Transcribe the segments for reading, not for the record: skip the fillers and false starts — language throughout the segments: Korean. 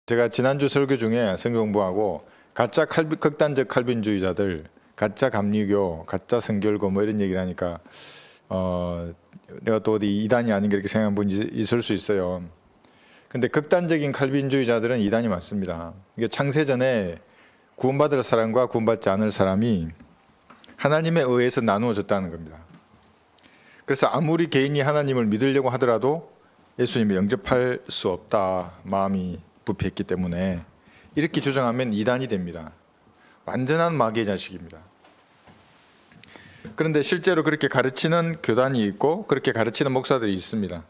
제가 지난주 설교 중에 성경 공부하고 가짜 극단적 칼빈주의자들, 가짜 감리교, 가짜 성결고 뭐 이런 얘기를 하니까 내가 또 어디 이단이 아닌가 이렇게 생각한 분이 있을 수 있어요. 근데 극단적인 칼빈주의자들은 이단이 맞습니다. 이게 창세전에 구원받을 사람과 구원받지 않을 사람이 하나님에 의해서 나누어졌다는 겁니다. 그래서 아무리 개인이 하나님을 믿으려고 하더라도 예수님을 영접할 수 없다. 마음이 부패했기 때문에 이렇게 주장하면 이단이 됩니다. 완전한 마귀의 자식입니다. 그런데 실제로 그렇게 가르치는 교단이 있고 그렇게 가르치는 목사들이 있습니다.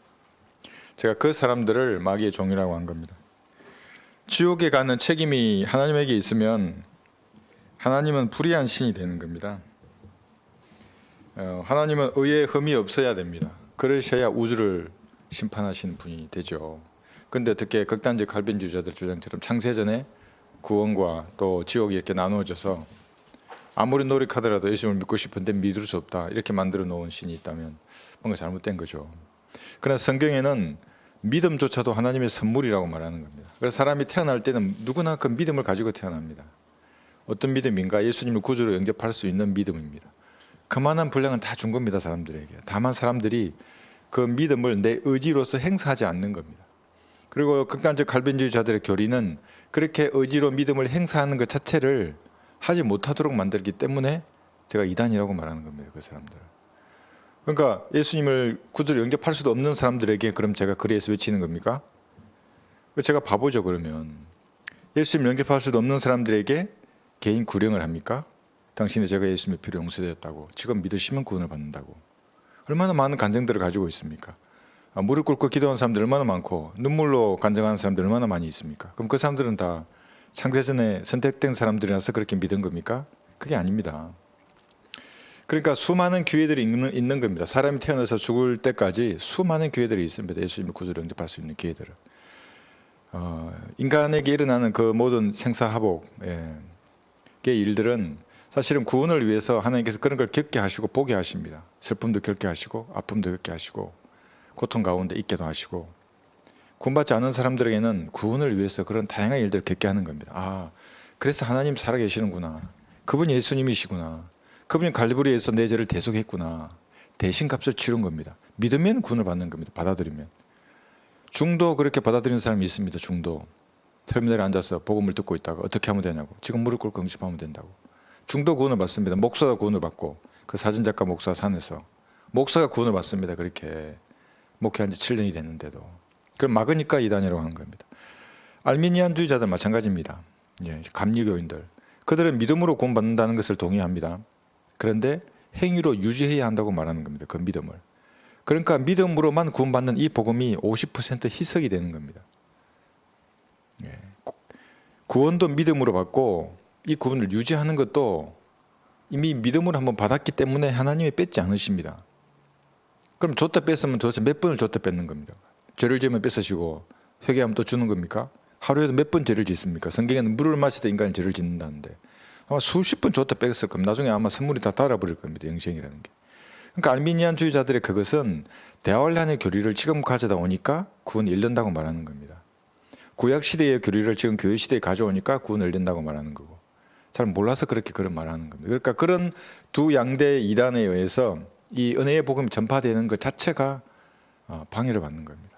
제가 그 사람들을 마귀의 종이라고 한 겁니다. 지옥에 가는 책임이 하나님에게 있으면 하나님은 불의한 신이 되는 겁니다. 하나님은 의에 흠이 없어야 됩니다. 그러셔야 우주를 심판하시는 분이 되죠. 그런데 어떻게 극단적 칼빈주의자들 주장처럼 창세전에 구원과 또 지옥이 이렇게 나누어져서 아무리 노력하더라도 예수님을 믿고 싶은데 믿을 수 없다 이렇게 만들어 놓은 신이 있다면 뭔가 잘못된 거죠. 그러나 성경에는 믿음조차도 하나님의 선물이라고 말하는 겁니다. 그래서 사람이 태어날 때는 누구나 그 믿음을 가지고 태어납니다. 어떤 믿음인가? 예수님을 구주로 영접할 수 있는 믿음입니다. 그만한 분량은 다 준 겁니다. 사람들에게. 다만 사람들이 그 믿음을 내 의지로서 행사하지 않는 겁니다. 그리고 극단적 칼빈주의자들의 교리는 그렇게 의지로 믿음을 행사하는 것 자체를 하지 못하도록 만들기 때문에 제가 이단이라고 말하는 겁니다. 그 사람들. 그러니까 예수님을 구주로 영접할 수도 없는 사람들에게 그럼 제가 그리에서 외치는 겁니까? 제가 바보죠. 그러면 예수님을 영접할 수도 없는 사람들에게 개인 구령을 합니까? 당신이 제가 예수님의 피로 용서되었다고, 지금 믿으시면 구원을 받는다고. 얼마나 많은 간증들을 가지고 있습니까? 무릎 꿇고 기도하는 사람들 얼마나 많고 눈물로 간증하는 사람들 얼마나 많이 있습니까? 그럼 그 사람들은 다 창세전에 선택된 사람들이라서 그렇게 믿은 겁니까? 그게 아닙니다. 그러니까 수많은 기회들이 있는 겁니다. 사람이 태어나서 죽을 때까지 수많은 기회들이 있습니다. 예수님을 구주로 영접할 수 있는 기회들을. 인간에게 일어나는 그 모든 생사화복의 일들은 사실은 구원을 위해서 하나님께서 그런 걸 겪게 하시고 보게 하십니다. 슬픔도 겪게 하시고 아픔도 겪게 하시고 고통 가운데 있게도 하시고, 구원받지 않은 사람들에게는 구원을 위해서 그런 다양한 일들을 겪게 하는 겁니다. 아, 그래서 하나님 살아계시는구나. 그분이 예수님이시구나. 그분이 갈보리에서 내 죄를 대속했구나. 대신 값을 치른 겁니다. 믿으면 구원을 받는 겁니다. 받아들이면. 중도 그렇게 받아들이는 사람이 있습니다. 중도. 터미널에 앉아서 복음을 듣고 있다가 어떻게 하면 되냐고. 지금 무릎 꿇고 응집하면 된다고. 중도 구원을 받습니다. 목사가 구원을 받고, 그 사진작가 목사 산에서 목사가 구원을 받습니다. 그렇게 목회한 지 7년이 됐는데도. 그럼 막으니까 이단이라고 하는 겁니다. 알미니안주의자들 마찬가지입니다. 예, 감리교인들. 그들은 믿음으로 구원받는다는 것을 동의합니다. 그런데 행위로 유지해야 한다고 말하는 겁니다. 그 믿음을. 그러니까 믿음으로만 구원받는 이 복음이 50% 희석이 되는 겁니다. 예. 구원도 믿음으로 받고 이 구원을 유지하는 것도 이미 믿음으로 한번 받았기 때문에 하나님이 뺏지 않으십니다. 그럼 줬다 뺐으면 도대체 몇 번을 줬다 뺏는 겁니다. 죄를 지으면 뺏으시고 회개하면 또 주는 겁니까? 하루에도 몇 번 죄를 짓습니까? 성경에는 물을 마실 때 인간이 죄를 짓는다는데 아마 수십 번 줬다 뺐을 겁니다. 나중에 아마 선물이 다 달아버릴 겁니다. 영생이라는 게. 그러니까 알미니안주의자들의 그것은 대화원란의 교리를 지금 가져다 오니까 구원이 열린다고 말하는 겁니다. 구약시대의 교리를 지금 교회시대에 가져오니까 구원이 열린다고 말하는 거고, 잘 몰라서 그렇게 그런 말하는 겁니다. 그러니까 그런 두 양대 이단에 의해서 이 은혜의 복음이 전파되는 것 자체가 방해를 받는 겁니다.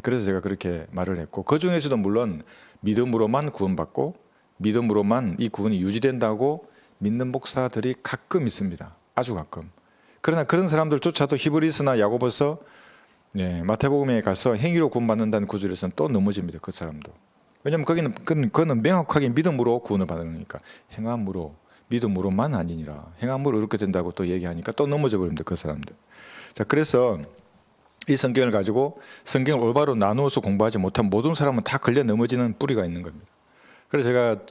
그래서 제가 그렇게 말을 했고, 그 중에서도 물론 믿음으로만 구원받고 믿음으로만 이 구원이 유지된다고 믿는 목사들이 가끔 있습니다. 아주 가끔. 그러나 그런 사람들조차도 히브리서나 야고보서, 마태복음에 가서 행위로 구원받는다는 구절에서는 또 넘어집니다. 그 사람도. 왜냐하면 그거는 명확하게 믿음으로 구원을 받으니까. 행함으로, 믿음으로만 아니니라. 행함으로 이렇게 된다고 또 얘기하니까 또 넘어져 버립니다. 그 사람들. 자, 그래서 이 성경을 가지고 성경을 올바로 나누어서 공부하지 못한 모든 사람은 다 걸려 넘어지는 뿌리가 있는 겁니다. 그래서 제가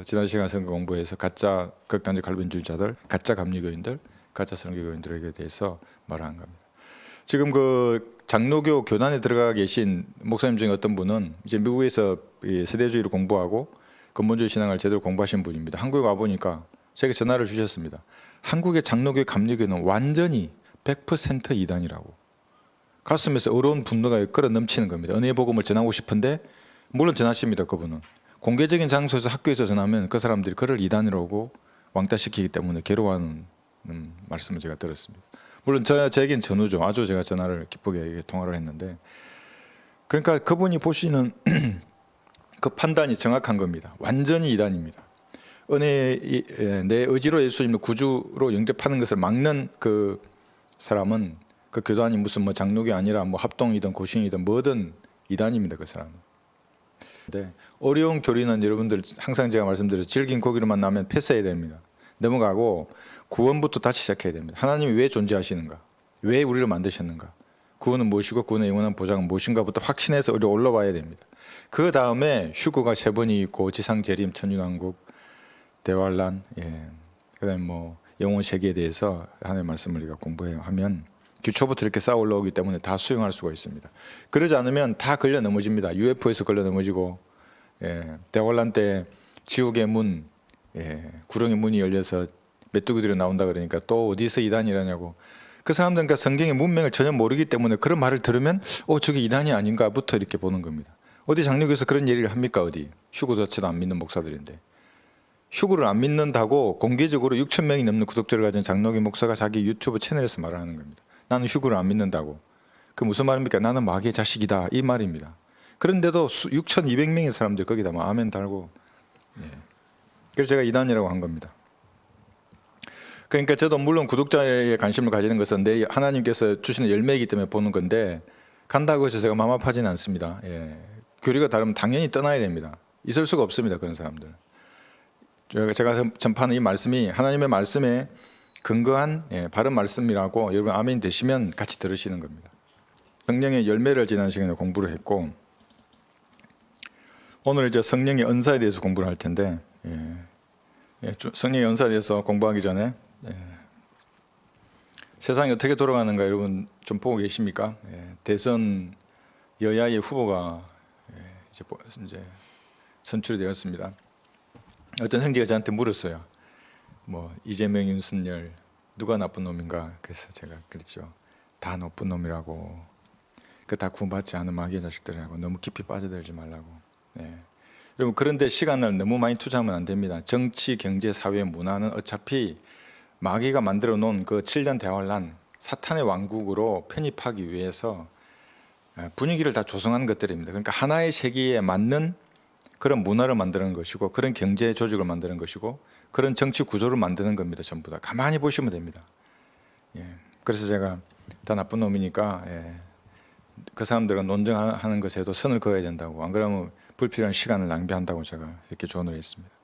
지난 시간 성경 공부에서 가짜 극단적 칼빈주의자들, 가짜 감리교인들, 가짜 선교교인들에게 대해서 말하는 겁니다. 지금 그 장로교 교단에 들어가 계신 목사님 중에 어떤 분은 이제 미국에서 세대주의를 공부하고 근본주의 신앙을 제대로 공부하신 분입니다. 한국에 와보니까 제가 전화를 주셨습니다. 한국의 장로교 감리교는 완전히 100% 이단이라고. 가슴에서 어려운 분노가 끌어 넘치는 겁니다. 은혜의 복음을 전하고 싶은데 물론 전하십니다. 그분은 공개적인 장소에서 학교에서 전하면 그 사람들이 그를 이단이라고 왕따시키기 때문에 괴로워하는 말씀을 제가 들었습니다. 물론 저에겐 전우죠. 아주 제가 전화를 기쁘게 통화를 했는데, 그러니까 그분이 보시는 그 판단이 정확한 겁니다. 완전히 이단입니다. 내 의지로 예수님을 구주로 영접하는 것을 막는 그 사람은, 그 교단이 무슨 뭐 장로교 아니라 뭐 합동이든 고신이든 뭐든 이단입니다. 그 사람은. 네, 어려운 교리는 여러분들 항상 제가 말씀드린 질긴 고기로만 나면 패스해야 됩니다. 넘어가고 구원부터 다시 시작해야 됩니다. 하나님이 왜 존재하시는가? 왜 우리를 만드셨는가? 구원은 무엇이고 구원의 영원한 보장은 무엇인가부터 확신해서 우리 올라와야 됩니다. 그 다음에 휴거가 3번이 있고 지상 재림, 천유왕국, 대환란, 그다음에 뭐 영혼 세계에 대해서 하나님의 말씀을 우리가 공부해야 하면 기초부터 이렇게 쌓아 올라오기 때문에 다 수용할 수가 있습니다. 그러지 않으면 다 걸려 넘어집니다. UFO에서 걸려 넘어지고, 대환란 때 지옥의 문, 구렁의 문이 열려서 메뚜기들이 나온다 그러니까 또 어디서 이단이라냐고. 그 사람들은 그러니까 성경의 문맥을 전혀 모르기 때문에 그런 말을 들으면 저게 이단이 아닌가부터 이렇게 보는 겁니다. 어디 장로교에서 그런 얘기를 합니까? 어디? 휴거 자체도 안 믿는 목사들인데. 휴거를 안 믿는다고 공개적으로 6천 명이 넘는 구독자를 가진 장로교 목사가 자기 유튜브 채널에서 말을 하는 겁니다. 나는 휴거를 안 믿는다고. 그 무슨 말입니까? 나는 마귀의 자식이다, 이 말입니다. 그런데도 6,200명의 사람들 거기다 뭐 아멘 달고, 그래서 제가 이단이라고 한 겁니다. 그러니까 저도 물론 구독자의 관심을 가지는 것은 내 하나님께서 주시는 열매이기 때문에 보는 건데, 간다고 해서 제가 마음 아파하지는 않습니다. 교리가 다르면 당연히 떠나야 됩니다. 있을 수가 없습니다. 그런 사람들. 제가 전파하는 이 말씀이 하나님의 말씀에 근거한 바른 말씀이라고 여러분 아멘 되시면 같이 들으시는 겁니다. 성령의 열매를 지난 시간에 공부를 했고, 오늘 이제 성령의 은사에 대해서 공부를 할 텐데, 성령의 은사에 대해서 공부하기 전에 세상이 어떻게 돌아가는가 여러분 좀 보고 계십니까? 대선 여야의 후보가 이제 선출이 되었습니다. 어떤 형제가 저한테 물었어요. 뭐 이재명, 윤석열 누가 나쁜 놈인가? 그래서 제가 그랬죠. 다 나쁜 놈이라고. 그 다 구원받지 않은 마귀의 자식들이라고. 너무 깊이 빠져들지 말라고. 여러분 그런데 시간을 너무 많이 투자하면 안 됩니다. 정치, 경제, 사회, 문화는 어차피 마귀가 만들어 놓은 그 7년 대환란 사탄의 왕국으로 편입하기 위해서 분위기를 다 조성하는 것들입니다. 그러니까 하나의 세계에 맞는 그런 문화를 만드는 것이고, 그런 경제 조직을 만드는 것이고, 그런 정치 구조를 만드는 겁니다. 전부 다 가만히 보시면 됩니다. 그래서 제가 다 나쁜 놈이니까 그 사람들은 논쟁하는 것에도 선을 그어야 된다고, 안 그러면 불필요한 시간을 낭비한다고 제가 이렇게 조언을 했습니다.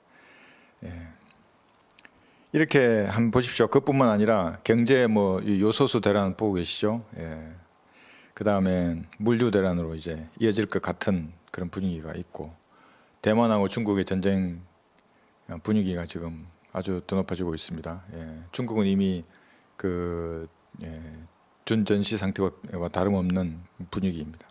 이렇게 한번 보십시오. 그뿐만 아니라 경제 뭐 요소수 대란 보고 계시죠? 그 다음에 물류 대란으로 이제 이어질 것 같은 그런 분위기가 있고, 대만하고 중국의 전쟁 분위기가 지금 아주 더 높아지고 있습니다. 중국은 이미 그 준전시 상태와 다름없는 분위기입니다.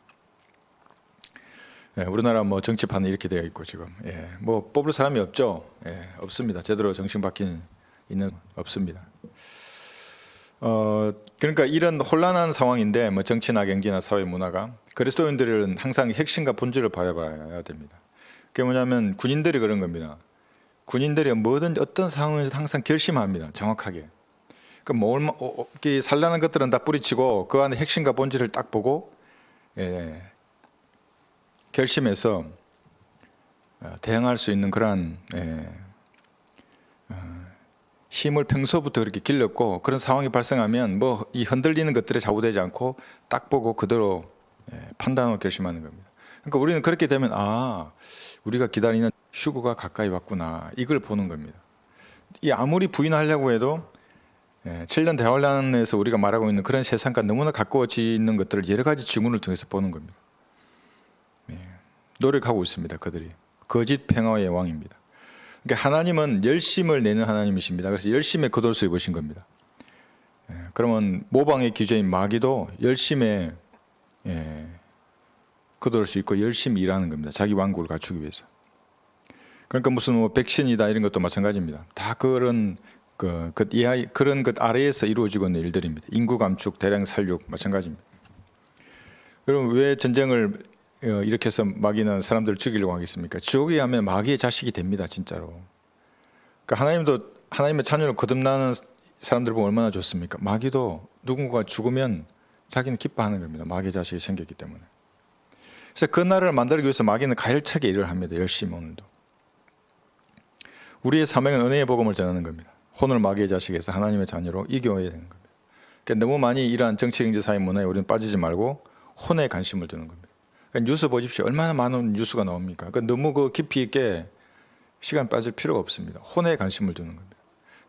우리나라 뭐 정치판은 이렇게 되어 있고 지금 뭐 뽑을 사람이 없죠. 없습니다. 제대로 정신 바뀐 있는 없습니다. 그러니까 이런 혼란한 상황인데 뭐 정치나 경제나 사회 문화가, 그리스도인들은 항상 핵심과 본질을 바라봐야 됩니다. 그게 뭐냐면 군인들이 그런 겁니다. 군인들이 뭐든 어떤 상황에서 항상 결심합니다. 정확하게. 그러니까 산란한 것들은 다 뿌리치고 그 안에 핵심과 본질을 딱 보고 결심해서 대응할 수 있는 그러한 힘을 평소부터 그렇게 길렀고, 그런 상황이 발생하면 뭐 이 흔들리는 것들에 좌우되지 않고 딱 보고 그대로 판단하고 결심하는 겁니다. 그러니까 우리는 그렇게 되면 우리가 기다리는 휴거가 가까이 왔구나, 이걸 보는 겁니다. 이 아무리 부인하려고 해도 7년 대환란에서 우리가 말하고 있는 그런 세상과 너무나 가까워지는 것들을 여러 가지 증언을 통해서 보는 겁니다. 노력하고 있습니다. 그들이 거짓 평화의 왕입니다. 그러니까 하나님은 열심을 내는 하나님이십니다. 그래서 열심에 겉옷을 입으신 겁니다. 그러면 모방의 기저인 마귀도 열심에 겉옷을 입고 열심히 일하는 겁니다. 자기 왕국을 갖추기 위해서. 그러니까 무슨 뭐 백신이다 이런 것도 마찬가지입니다. 다 그런 그런 것 아래에서 이루어지고 있는 일들입니다. 인구 감축, 대량 살육 마찬가지입니다. 그럼 왜 전쟁을 이렇게 해서 마귀는 사람들을 죽이려고 하겠습니까? 지옥에 가면 마귀의 자식이 됩니다, 진짜로. 그러니까 하나님도 하나님의 자녀를 거듭나는 사람들 보면 얼마나 좋습니까? 마귀도 누군가 죽으면 자기는 기뻐하는 겁니다. 마귀의 자식이 생겼기 때문에. 그래서 그 나라를 만들기 위해서 마귀는 가열차게 일을 합니다. 열심히 오늘도. 우리의 사명은 은혜의 복음을 전하는 겁니다. 혼을 마귀의 자식에서 하나님의 자녀로 이겨야 되는 겁니다. 그러니까 너무 많이 이러한 정치, 경제, 사회, 문화에 우리는 빠지지 말고 혼에 관심을 두는 겁니다. 그러니까 뉴스 보십시오. 얼마나 많은 뉴스가 나옵니까? 그러니까 너무 깊이 있게 시간 빠질 필요가 없습니다. 혼에 관심을 두는 겁니다.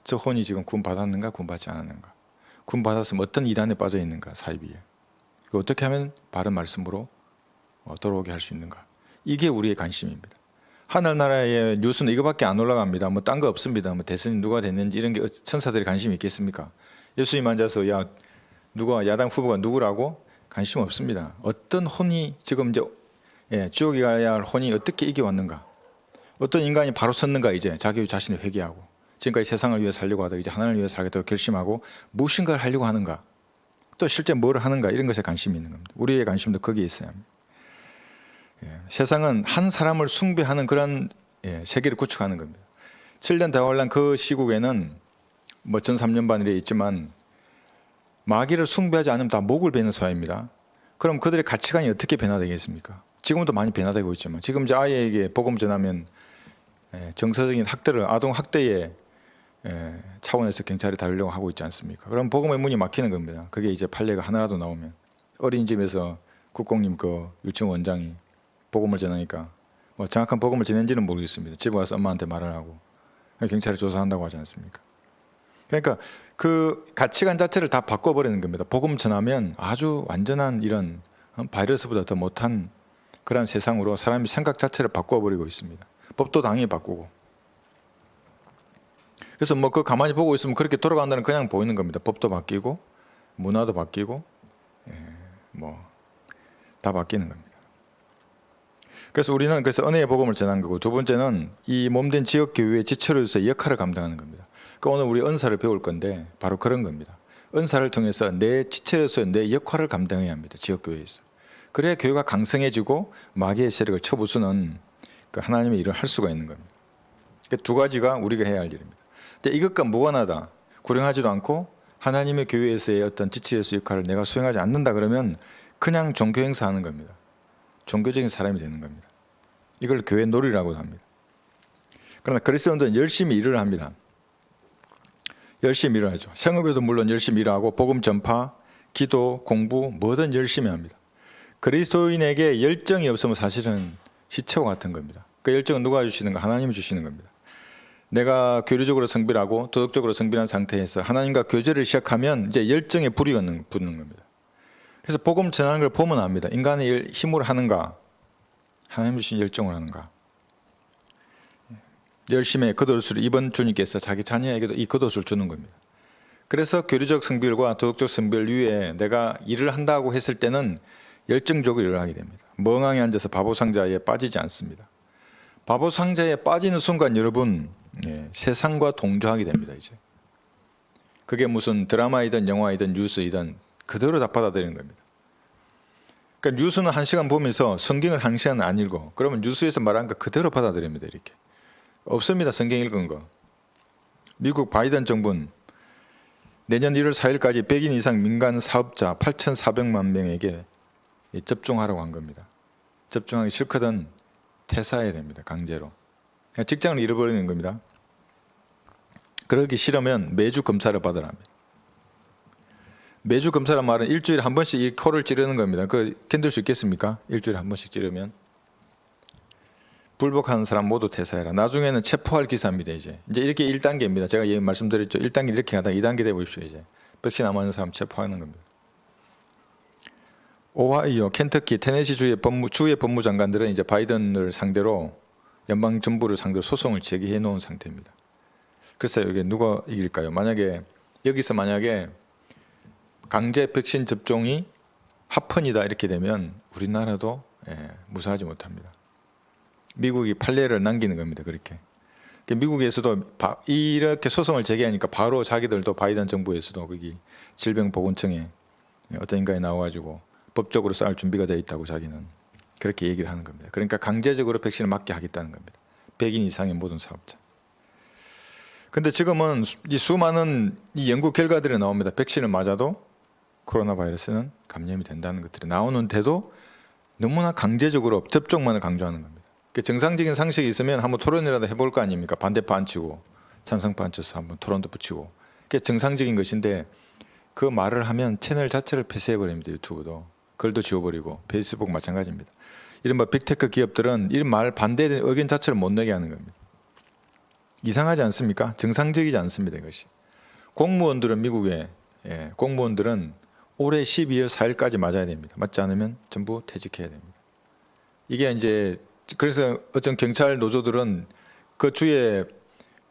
저 혼이 지금 구원 받았는가, 구원 받지 않았는가? 구원 받았으면 어떤 이단에 빠져 있는가, 사이비에. 어떻게 하면 바른 말씀으로 돌아오게 할 수 있는가? 이게 우리의 관심입니다. 하늘나라의 뉴스는 이거밖에 안 올라갑니다. 뭐 딴 거 없습니다. 뭐 대선이 누가 됐는지 이런 게 천사들이 관심이 있겠습니까? 예수님 앉아서 야 누가 야당 후보가 누구라고 관심 없습니다. 어떤 혼이 지금 이제 지옥에 가야 할 혼이 어떻게 이겨왔는가? 어떤 인간이 바로 섰는가 이제 자기 자신을 회개하고 지금까지 세상을 위해 살려고 하다가 이제 하나님을 위해 살겠다고 결심하고 무엇인가를 하려고 하는가? 또 실제 뭘 하는가? 이런 것에 관심이 있는 겁니다. 우리의 관심도 거기에 있어야 합니다. 세상은 한 사람을 숭배하는 그런 세계를 구축하는 겁니다. 7년 대환란 그 시국에는 뭐 전 3년 반 이래 있지만 마귀를 숭배하지 않으면 다 목을 베는 사회입니다. 그럼 그들의 가치관이 어떻게 변화되겠습니까? 지금도 많이 변화되고 있지만 지금 이제 아이에게 복음 전하면 정서적인 학대를 아동 학대의 차원에서 경찰이 다루려고 하고 있지 않습니까? 그럼 복음의 문이 막히는 겁니다. 그게 이제 판례가 하나라도 나오면 어린이집에서 국공님 그 유치원 원장이 복음을 전하니까 뭐 정확한 복음을 전했는지는 모르겠습니다. 집에 가서 엄마한테 말을 하고 경찰이 조사한다고 하지 않습니까? 그러니까 그 가치관 자체를 다 바꿔버리는 겁니다. 복음 전하면 아주 완전한 이런 바이러스보다 더 못한 그런 세상으로 사람이 생각 자체를 바꿔버리고 있습니다. 법도 당연히 바꾸고. 그래서 뭐 그 가만히 보고 있으면 그렇게 돌아간다는 그냥 보이는 겁니다. 법도 바뀌고 문화도 바뀌고 뭐 다 바뀌는 겁니다. 그래서 우리는 그래서 은혜의 복음을 전한 거고 두 번째는 이 몸된 지역 교회의 지체로서 역할을 감당하는 겁니다. 그러니까 오늘 우리 은사를 배울 건데 바로 그런 겁니다. 은사를 통해서 내 지체로서 내 역할을 감당해야 합니다. 지역 교회에서. 그래야 교회가 강성해지고 마귀의 세력을 쳐부수는 그 하나님의 일을 할 수가 있는 겁니다. 그러니까 두 가지가 우리가 해야 할 일입니다. 근데 이것과 무관하다, 구령하지도 않고 하나님의 교회에서의 어떤 지체로서 역할을 내가 수행하지 않는다 그러면 그냥 종교 행사하는 겁니다. 종교적인 사람이 되는 겁니다. 이걸 교회 놀이라고 합니다. 그러나 그리스도인들은 열심히 일을 합니다. 열심히 일을 하죠. 생업에도 물론 열심히 일하고 복음 전파, 기도, 공부 뭐든 열심히 합니다. 그리스도인에게 열정이 없으면 사실은 시체와 같은 겁니다. 그 열정은 누가 주시는가? 하나님이 주시는 겁니다. 내가 교리적으로 성실하고 도덕적으로 성실한 상태에서 하나님과 교제를 시작하면 이제 열정에 불이 붙는 겁니다. 그래서 복음 전하는 걸 보면 압니다. 인간의 힘으로 하는가? 하나님 주신 열정을 하는가? 열심히 겉옷을 입은 주님께서 자기 자녀에게도 이 겉옷을 주는 겁니다. 그래서 교리적 성별과 도덕적 성별 위에 내가 일을 한다고 했을 때는 열정적으로 일을 하게 됩니다. 멍하게 앉아서 바보 상자에 빠지지 않습니다. 바보 상자에 빠지는 순간 여러분 세상과 동조하게 됩니다. 이제 그게 무슨 드라마이든 영화이든 뉴스이든 그대로 다 받아들이는 겁니다. 그러니까 뉴스는 1시간 보면서 성경을 1시간 안 읽어. 그러면 뉴스에서 말한 거 그대로 받아들입니다. 이렇게. 없습니다. 성경 읽은 거. 미국 바이든 정부는 내년 1월 4일까지 100인 이상 민간 사업자 8,400만 명에게 접종하라고 한 겁니다. 접종하기 싫거든 퇴사해야 됩니다. 강제로. 직장을 잃어버리는 겁니다. 그러기 싫으면 매주 검사를 받으라 합니다. 매주 검사란 말은 일주일에 한 번씩 이 코를 찌르는 겁니다. 그 견딜 수 있겠습니까? 일주일에 한 번씩 찌르면. 불복하는 사람 모두 퇴사해라. 나중에는 체포할 기사입니다. 이제 이렇게 1단계입니다. 제가 말씀드렸죠. 1단계 이렇게 하다가 2단계 돼 보십시오. 이제 백신 안 맞는 사람 체포하는 겁니다. 오하이오, 켄터키, 테네시 주의 법무장관들은 이제 바이든을 상대로 연방 정부를 상대로 소송을 제기해 놓은 상태입니다. 글쎄요, 이게 누가 이길까요? 여기서 만약에 강제 백신 접종이 합헌이다 이렇게 되면 우리나라도 무사하지 못합니다. 미국이 판례를 남기는 겁니다. 그렇게. 미국에서도 이렇게 소송을 제기하니까 바로 자기들도 바이든 정부에서도 거기 질병보건청에 어떤 인간이 나와가지고 법적으로 싸울 준비가 되어 있다고 자기는 그렇게 얘기를 하는 겁니다. 그러니까 강제적으로 백신을 맞게 하겠다는 겁니다. 100인 이상의 모든 사업자. 근데 지금은 이 수많은 이 연구 결과들이 나옵니다. 백신을 맞아도 코로나 바이러스는 감염이 된다는 것들이 나오는데도 너무나 강제적으로 접종만을 강조하는 겁니다. 정상적인 상식이 있으면 한번 토론이라도 해볼 거 아닙니까? 반대파 안 치고 찬성파 안 쳐서 한번 토론도 붙이고. 그게 정상적인 것인데 그 말을 하면 채널 자체를 폐쇄해버립니다. 유튜브도. 글도 지워버리고 페이스북 마찬가지입니다. 이른바 빅테크 기업들은 이 말 반대 의견 자체를 못 내게 하는 겁니다. 이상하지 않습니까? 정상적이지 않습니다. 이것이. 공무원들은 미국에 공무원들은 올해 12월 4일까지 맞아야 됩니다. 맞지 않으면 전부 퇴직해야 됩니다. 이게 이제 그래서 어떤 경찰 노조들은 그 주에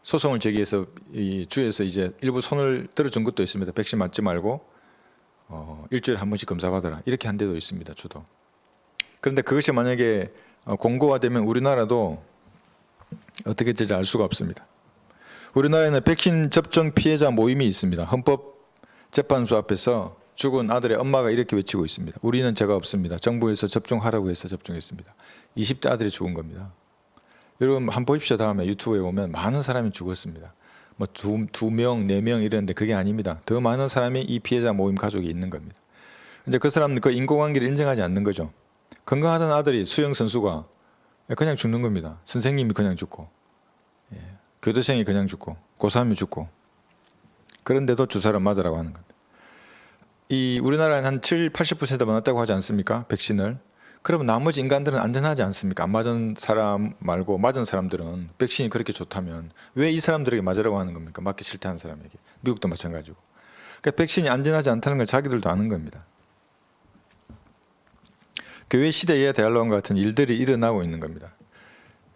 소송을 제기해서 이 주에서 이제 일부 손을 들어준 것도 있습니다. 백신 맞지 말고 일주일에 한 번씩 검사받아라 이렇게 한 데도 있습니다. 주도. 그런데 그것이 만약에 공고화되면 우리나라도 어떻게 될지 알 수가 없습니다. 우리나라에는 백신 접종 피해자 모임이 있습니다. 헌법재판소 앞에서 죽은 아들의 엄마가 이렇게 외치고 있습니다. 우리는 죄가 없습니다. 정부에서 접종하라고 해서 접종했습니다. 20대 아들이 죽은 겁니다. 여러분 한번 보십시오. 다음에 유튜브에 오면 많은 사람이 죽었습니다. 뭐 두 명, 4명 이랬는데 그게 아닙니다. 더 많은 사람이 이 피해자 모임 가족이 있는 겁니다. 이제 그 사람은 그 인과관계를 인정하지 않는 거죠. 건강하던 아들이 수영 선수가 그냥 죽는 겁니다. 선생님이 그냥 죽고, 교대생이 그냥 죽고, 고3이 죽고. 그런데도 주사를 맞으라고 하는 겁니다. 이 우리나라는 한 80% 맞았다고 하지 않습니까? 백신을. 그러면 나머지 인간들은 안전하지 않습니까? 안 맞은 사람 말고 맞은 사람들은 백신이 그렇게 좋다면 왜 이 사람들에게 맞으라고 하는 겁니까? 맞기 싫다는 사람에게. 미국도 마찬가지고. 그러니까 백신이 안전하지 않다는 걸 자기들도 아는 겁니다. 교회 시대에 대할로wan 같은 일들이 일어나고 있는 겁니다.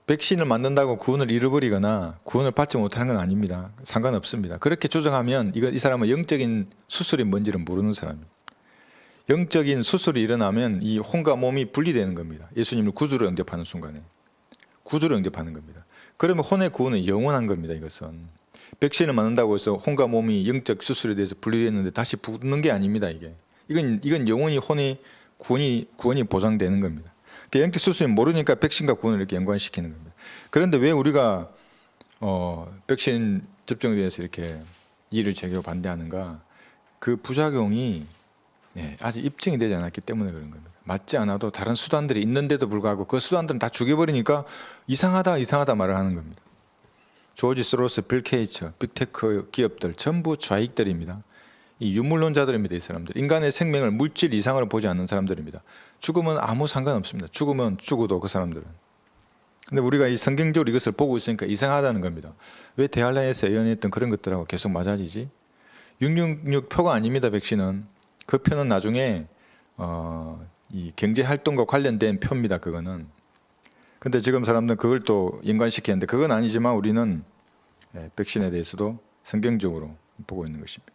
백신을 맞는다고 구원을 잃어버리거나 구원을 받지 못하는 건 아닙니다. 상관없습니다. 그렇게 주장하면 이 사람은 영적인 수술이 뭔지를 모르는 사람입니다. 영적인 수술이 일어나면 이 혼과 몸이 분리되는 겁니다. 예수님을 구주로 영접하는 순간에. 구주로 영접하는 겁니다. 그러면 혼의 구원은 영원한 겁니다. 이것은. 백신을 맞는다고 해서 혼과 몸이 영적 수술에 대해서 분리됐는데 다시 붙는 게 아닙니다. 이건 영원히 혼의 구원이 보장되는 겁니다. 영적 수술이 모르니까 백신과 구원을 이렇게 연관시키는 겁니다. 그런데 왜 우리가 백신 접종에 대해서 이렇게 이의를 제기하고 반대하는가? 그 부작용이 아직 입증이 되지 않았기 때문에 그런 겁니다. 맞지 않아도 다른 수단들이 있는데도 불구하고 그 수단들은 다 죽여버리니까 이상하다 말을 하는 겁니다. 조지 소로스, 빌 게이츠, 빅테크 기업들 전부 좌익들입니다. 이 유물론자들입니다. 이 사람들. 인간의 생명을 물질 이상으로 보지 않는 사람들입니다. 죽으면 아무 상관없습니다. 죽으면 죽어도 그 사람들은. 근데 우리가 이 성경적으로 이것을 보고 있으니까 이상하다는 겁니다. 왜 대할라에서 예언했던 그런 것들하고 계속 맞아지지? 666 표가 아닙니다. 백신은. 그 표는 나중에 이 경제활동과 관련된 표입니다. 그거는. 근데 지금 사람들은 그걸 또 연관시키는데 그건 아니지만 우리는 백신에 대해서도 성경적으로 보고 있는 것입니다.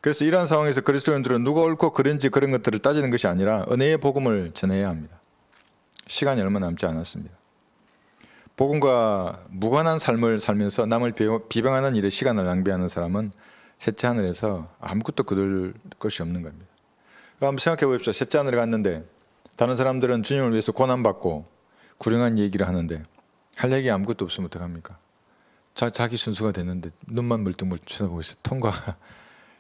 그래서 이러한 상황에서 그리스도인들은 누가 옳고 그른지 그런 것들을 따지는 것이 아니라 은혜의 복음을 전해야 합니다. 시간이 얼마 남지 않았습니다. 복음과 무관한 삶을 살면서 남을 비방하는 일에 시간을 낭비하는 사람은 셋째 하늘에서 아무것도 거둘 것이 없는 겁니다. 한번 생각해 보십시오. 셋째 하늘에 갔는데 다른 사람들은 주님을 위해서 고난받고 구령한 얘기를 하는데 할 얘기 아무것도 없으면 어떡합니까? 자기 순수가 됐는데 눈만 멀뚱멀뚱 쳐다보고 있어요. 통과.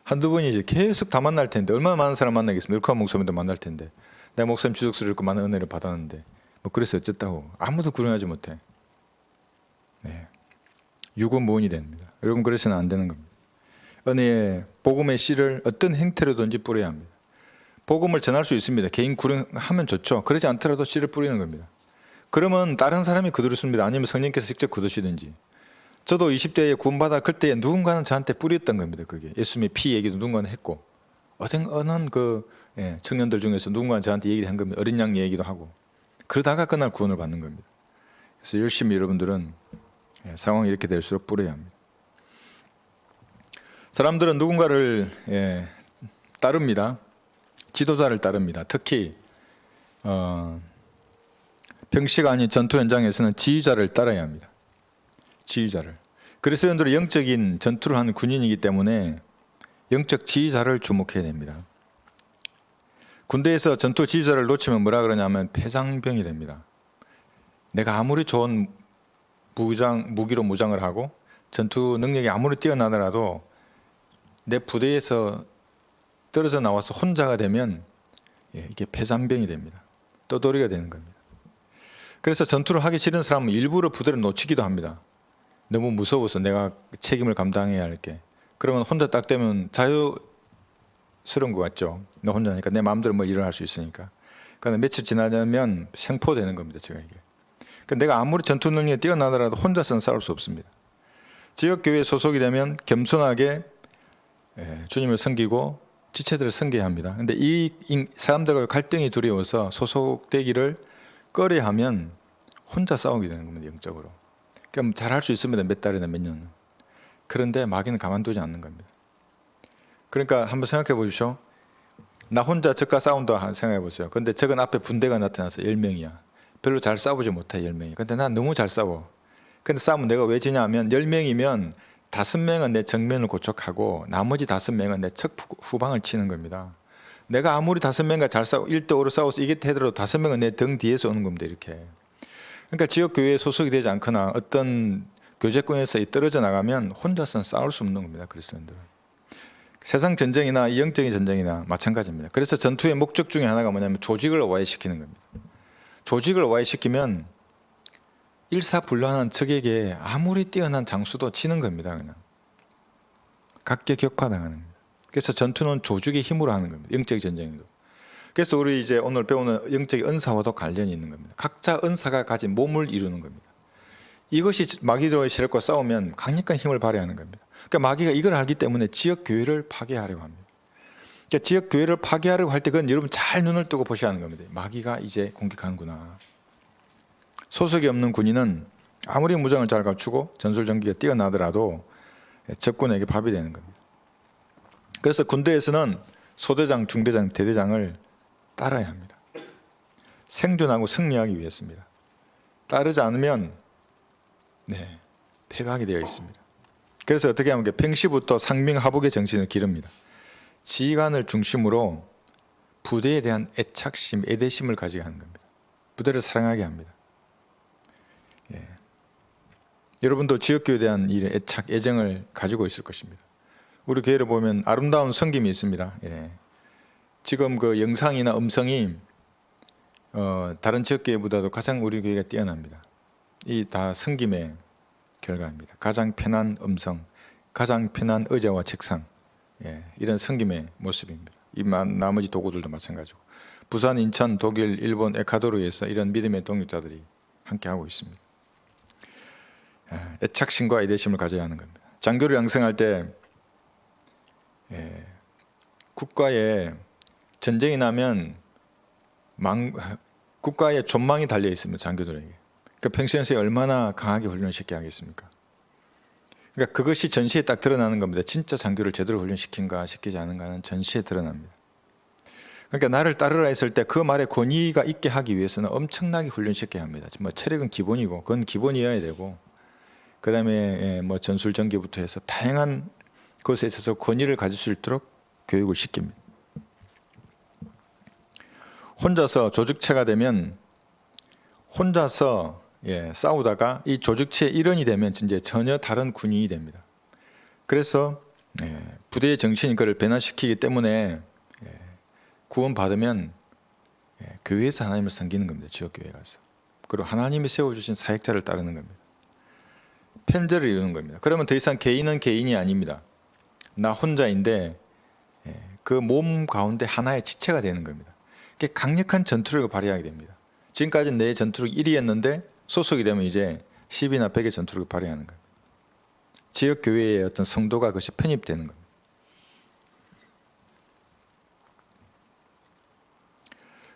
한두 번이 이제 계속 다 만날 텐데 얼마나 많은 사람 만나겠습니까? 일코한 목사님도 만날 텐데 내 목사님 주석수를 읽고 많은 은혜를 받았는데 뭐 그래서 어쨌다고 아무도 구령하지 못해. 유구무원이 됩니다. 여러분 그래서는 안 되는 겁니다. 은혜의 복음의 씨를 어떤 행태로든지 뿌려야 합니다. 복음을 전할 수 있습니다. 개인 구령하면 좋죠. 그러지 않더라도 씨를 뿌리는 겁니다. 그러면 다른 사람이 거두습니다. 아니면 성령께서 직접 거두시든지. 저도 20대에 구원받아 그때 누군가는 저한테 뿌렸던 겁니다. 그게 예수님의 피 얘기도 누군가는 했고 어느 청년들 중에서 누군가는 저한테 얘기를 한 겁니다. 어린 양 얘기도 하고 그러다가 그날 구원을 받는 겁니다. 그래서 열심히 여러분들은 상황이 이렇게 될수록 뿌려야 합니다. 사람들은 누군가를 따릅니다. 지도자를 따릅니다. 특히 병시가 아닌 전투 현장에서는 지휘자를 따라야 합니다. 지휘자를. 그리스도인들은 영적인 전투를 하는 군인이기 때문에 영적 지휘자를 주목해야 됩니다. 군대에서 전투 지휘자를 놓치면 뭐라 그러냐면 폐장병이 됩니다. 내가 아무리 좋은 무기로 무장을 하고 전투 능력이 아무리 뛰어나더라도 내 부대에서 떨어져 나와서 혼자가 되면 이게 폐장병이 됩니다. 떠돌이가 되는 겁니다. 그래서 전투를 하기 싫은 사람은 일부러 부대를 놓치기도 합니다. 너무 무서워서 내가 책임을 감당해야 할 게. 그러면 혼자 딱 되면 자유스러운 것 같죠. 나 혼자니까 내 마음대로 뭐 일을 할 수 있으니까. 그러니까 며칠 지나면 생포되는 겁니다. 제가 이게. 그러니까 내가 아무리 전투 능력이 뛰어나더라도 혼자서는 싸울 수 없습니다. 지역교회에 소속이 되면 겸손하게 주님을 섬기고 지체들을 섬겨야 합니다. 그런데 이 사람들과 갈등이 두려워서 소속되기를 꺼려하면 혼자 싸우게 되는 겁니다. 영적으로. 그럼 잘할 수 있습니다. 몇 달이나 몇 년. 그런데 마귀는 가만두지 않는 겁니다. 그러니까 한번 생각해 보십시오. 나 혼자 적과 싸운다 생각해 보세요. 그런데 적은 앞에 분대가 나타나서 10명이야. 별로 잘 싸우지 못해 10명이. 근데 난 너무 잘 싸워. 근데 싸우면 내가 왜 지냐 하면 10명이면 5명은 내 정면을 고척하고 나머지 5명은 내 척 후방을 치는 겁니다. 내가 아무리 5명과 잘 싸워 1대5로 싸워서 이겼다 하더라도 5명은 내 등 뒤에서 오는 겁니다. 이렇게. 그러니까 지역교회에 소속이 되지 않거나 어떤 교제권에서 떨어져 나가면 혼자서는 싸울 수 없는 겁니다. 그리스도인들은. 세상 전쟁이나 영적인 전쟁이나 마찬가지입니다. 그래서 전투의 목적 중에 하나가 뭐냐면 조직을 와해시키는 겁니다. 조직을 와해시키면 일사불란한 적에게 아무리 뛰어난 장수도 치는 겁니다. 그냥 각계격파당하는 겁니다. 그래서 전투는 조직의 힘으로 하는 겁니다. 영적 전쟁도. 그래서 우리 이제 오늘 배우는 영적 은사와도 관련이 있는 겁니다. 각자 은사가 가진 몸을 이루는 겁니다. 이것이 마귀들과의 세력과 싸우면 강력한 힘을 발휘하는 겁니다. 그러니까 마귀가 이걸 알기 때문에 지역 교회를 파괴하려고 합니다. 그러니까 지역 교회를 파괴하려고 할 때 그건 여러분 잘 눈을 뜨고 보셔야 하는 겁니다. 마귀가 이제 공격하는구나. 소속이 없는 군인은 아무리 무장을 잘 갖추고 전술전기가 뛰어나더라도 적군에게 밥이 되는 겁니다. 그래서 군대에서는 소대장, 중대장, 대대장을 따라야 합니다. 생존하고 승리하기 위해서입니다. 따르지 않으면 패배하게 되어 있습니다. 그래서 어떻게 하면 평시부터 상명하복의 정신을 기릅니다. 지휘관을 중심으로 부대에 대한 애착심, 애대심을 가지게 하는 겁니다. 부대를 사랑하게 합니다. 여러분도 지역교회에 대한 일에 애착, 애정을 가지고 있을 것입니다. 우리 교회를 보면 아름다운 섬김이 있습니다. 지금 그 영상이나 음성이 다른 지역교회보다도 가장 우리 교회가 뛰어납니다. 이 다 섬김의 결과입니다. 가장 편한 음성, 가장 편한 의자와 책상, 이런 섬김의 모습입니다. 이 나머지 도구들도 마찬가지고 부산, 인천, 독일, 일본, 에콰도르에서 이런 믿음의 동역자들이 함께하고 있습니다. 애착심과 애대심을 가져야 하는 겁니다. 장교를 양성할 때 국가에 전쟁이 나면 국가에 존망이 달려 있습니다. 장교들에게. 그러니까 평소에 얼마나 강하게 훈련시켜야 하겠습니까? 그러니까 그것이 전시에 딱 드러나는 겁니다. 진짜 장교를 제대로 훈련시킨가 시키지 않은가는 전시에 드러납니다. 그러니까 나를 따르라 했을 때 그 말에 권위가 있게 하기 위해서는 엄청나게 훈련시켜야 합니다. 뭐 체력은 기본이고 그건 기본이어야 되고 그 다음에 뭐 전술 전기부터 해서 다양한 것에 있어서 권위를 가질 수 있도록 교육을 시킵니다. 혼자서 조직체가 되면 혼자서 싸우다가 이 조직체의 일원이 되면 이제 전혀 다른 군인이 됩니다. 그래서 부대의 정신이 그를 변화시키기 때문에 구원받으면 교회에서 하나님을 섬기는 겁니다. 지역교회에 가서. 그리고 하나님이 세워주신 사역자를 따르는 겁니다. 편제를 이루는 겁니다. 그러면 더 이상 개인은 개인이 아닙니다. 나 혼자인데 그 몸 가운데 하나의 지체가 되는 겁니다. 강력한 전투력을 발휘하게 됩니다. 지금까지는 내 전투력 1위였는데 소속이 되면 이제 10이나 100의 전투력을 발휘하는 겁니다. 지역교회의 어떤 성도가 그것이 편입되는 겁니다.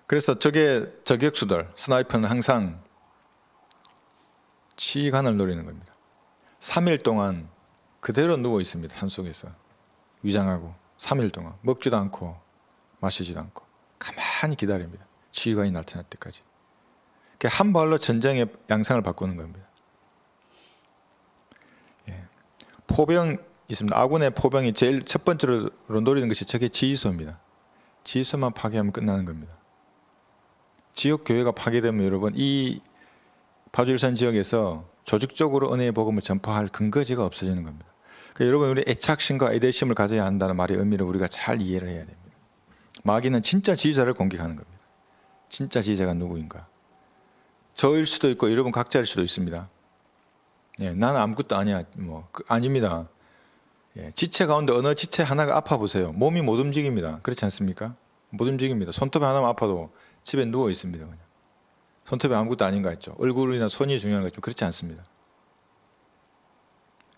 그래서 저격수들, 스나이퍼는 항상 지휘관을 노리는 겁니다. 3일 동안 그대로 누워 있습니다. 산속에서 위장하고 3일 동안 먹지도 않고 마시지도 않고 가만히 기다립니다. 지휘관이 나타날 때까지. 한 발로 전쟁의 양상을 바꾸는 겁니다. 포병 있습니다. 아군의 포병이 제일 첫 번째로 노리는 것이 적의 지휘소입니다. 지휘소만 파괴하면 끝나는 겁니다. 지역 교회가 파괴되면 여러분 이 파주일산 지역에서 조직적으로 은혜의 복음을 전파할 근거지가 없어지는 겁니다. 그러니까 여러분 우리 애착심과 애대심을 가져야 한다는 말의 의미를 우리가 잘 이해를 해야 됩니다. 마귀는 진짜 지휘자를 공격하는 겁니다. 진짜 지휘자가 누구인가? 저일 수도 있고 여러분 각자일 수도 있습니다. 예, 나는 아무것도 아니야. 아닙니다. 예, 지체 가운데 어느 지체 하나가 아파 보세요. 몸이 못 움직입니다. 그렇지 않습니까? 못 움직입니다. 손톱이 하나만 아파도 집에 누워 있습니다. 그냥. 손톱이 아무것도 아닌 거 같죠. 얼굴이나 손이 중요한 거 같죠. 그렇지 않습니다.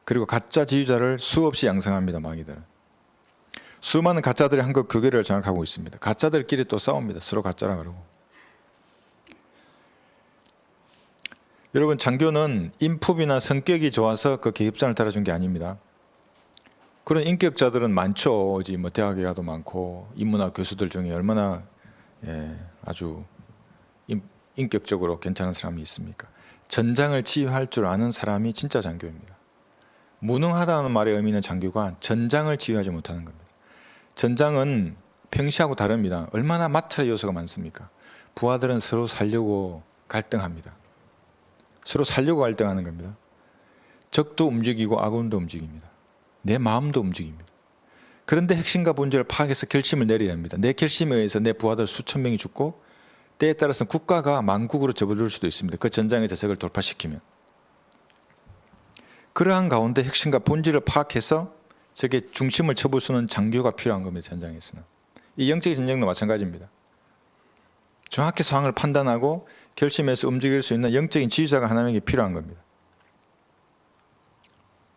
그리고 가짜 지휘자를 수없이 양성합니다. 마귀들은. 수많은 가짜들이 한국 교회를 장악하고 있습니다. 가짜들끼리 또 싸웁니다. 서로 가짜라 그러고. 여러분 장교는 인품이나 성격이 좋아서 그 계급장을 따라준 게 아닙니다. 그런 인격자들은 많죠. 어디 뭐 대학에 가도 많고 인문학 교수들 중에 얼마나 아주 인격적으로 괜찮은 사람이 있습니까? 전장을 지휘할 줄 아는 사람이 진짜 장교입니다. 무능하다는 말의 의미는 장교가 전장을 지휘하지 못하는 겁니다. 전장은 평시하고 다릅니다. 얼마나 마찰의 요소가 많습니까? 부하들은 서로 살려고 갈등합니다. 서로 살려고 갈등하는 겁니다. 적도 움직이고 아군도 움직입니다. 내 마음도 움직입니다. 그런데 핵심과 본질을 파악해서 결심을 내려야 합니다. 내 결심에 의해서 내 부하들 수천 명이 죽고 때에 따라서는 국가가 만국으로 접어들 수도 있습니다. 그 전장에서 적을 돌파시키면. 그러한 가운데 핵심과 본질을 파악해서 적의 중심을 쳐부수는 장교가 필요한 겁니다. 전장에서는. 이 영적인 전쟁도 마찬가지입니다. 정확히 상황을 판단하고 결심해서 움직일 수 있는 영적인 지휘자가 하나님에게 필요한 겁니다.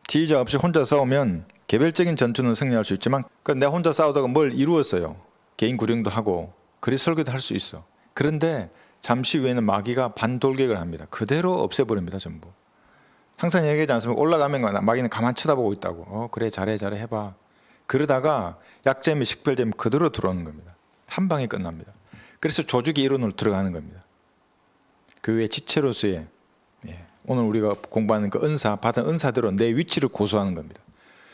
지휘자 없이 혼자 싸우면 개별적인 전투는 승리할 수 있지만 내가 혼자 싸우다가 뭘 이루었어요. 개인 구령도 하고 그리 설교도 할 수 있어. 그런데 잠시 후에는 마귀가 반돌격을 합니다. 그대로 없애버립니다. 전부. 항상 얘기하지 않습니까? 올라가면 마귀는 가만 쳐다보고 있다고. 그래 잘해 해봐. 그러다가 약점이 식별되면 그대로 들어오는 겁니다. 한 방에 끝납니다. 그래서 조직의 이론으로 들어가는 겁니다. 교회의 지체로서의 오늘 우리가 공부하는 그 은사, 받은 은사대로 내 위치를 고수하는 겁니다.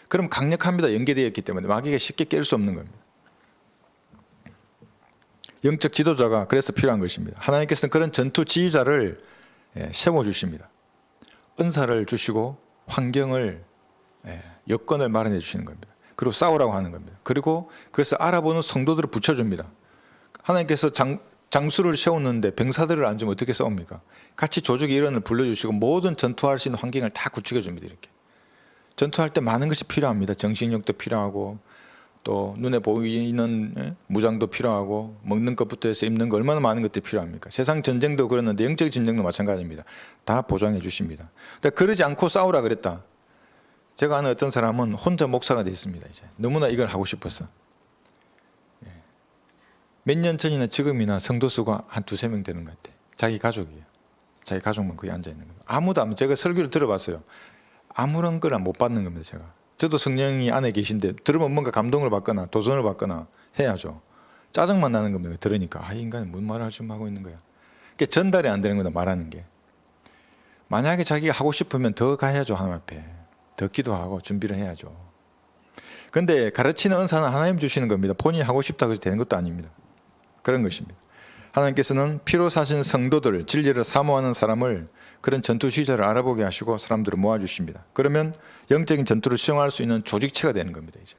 그럼 강력합니다. 연계되어 있기 때문에 마귀가 쉽게 깰 수 없는 겁니다. 영적 지도자가 그래서 필요한 것입니다. 하나님께서는 그런 전투 지휘자를 세워주십니다. 은사를 주시고 환경을 여건을 마련해 주시는 겁니다. 그리고 싸우라고 하는 겁니다. 그리고 그래서 알아보는 성도들을 붙여줍니다. 하나님께서 장수를 세웠는데 병사들을 안 주면 어떻게 싸웁니까? 같이 조직의 일원을 불러주시고 모든 전투할 수 있는 환경을 다 구축해 줍니다. 이렇게 전투할 때 많은 것이 필요합니다. 정신력도 필요하고 또 눈에 보이는 무장도 필요하고 먹는 것부터 해서 입는 거 얼마나 많은 것들이 필요합니까? 세상 전쟁도 그랬는데 영적 전쟁도 마찬가지입니다. 다 보장해 주십니다. 근데 그러지 않고 싸우라 그랬다. 제가 아는 어떤 사람은 혼자 목사가 됐습니다. 이제 너무나 이걸 하고 싶어서 몇 년 전이나 지금이나 성도 수가 한 두세 명 되는 것 같아요. 자기 가족이에요. 자기 가족만 거기 앉아 있는 겁니다. 아무도 안, 제가 설교를 들어봤어요. 아무런 걸 못 받는 겁니다. 제가. 저도 성령이 안에 계신데 들으면 뭔가 감동을 받거나 도전을 받거나 해야죠. 짜증만 나는 겁니다. 들으니까 이 인간이 뭔 말을 지금 하고 있는 거야. 그게 전달이 안 되는 거다. 말하는 게. 만약에 자기가 하고 싶으면 더 가야죠. 하나님 앞에. 더 기도하고 준비를 해야죠. 그런데 가르치는 은사는 하나님 주시는 겁니다. 본인이 하고 싶다고 해서 되는 것도 아닙니다. 그런 것입니다. 하나님께서는 피로 사신 성도들, 진리를 사모하는 사람을 그런 전투 지휘자를 알아보게 하시고 사람들을 모아주십니다. 그러면 영적인 전투를 수용할 수 있는 조직체가 되는 겁니다. 이제.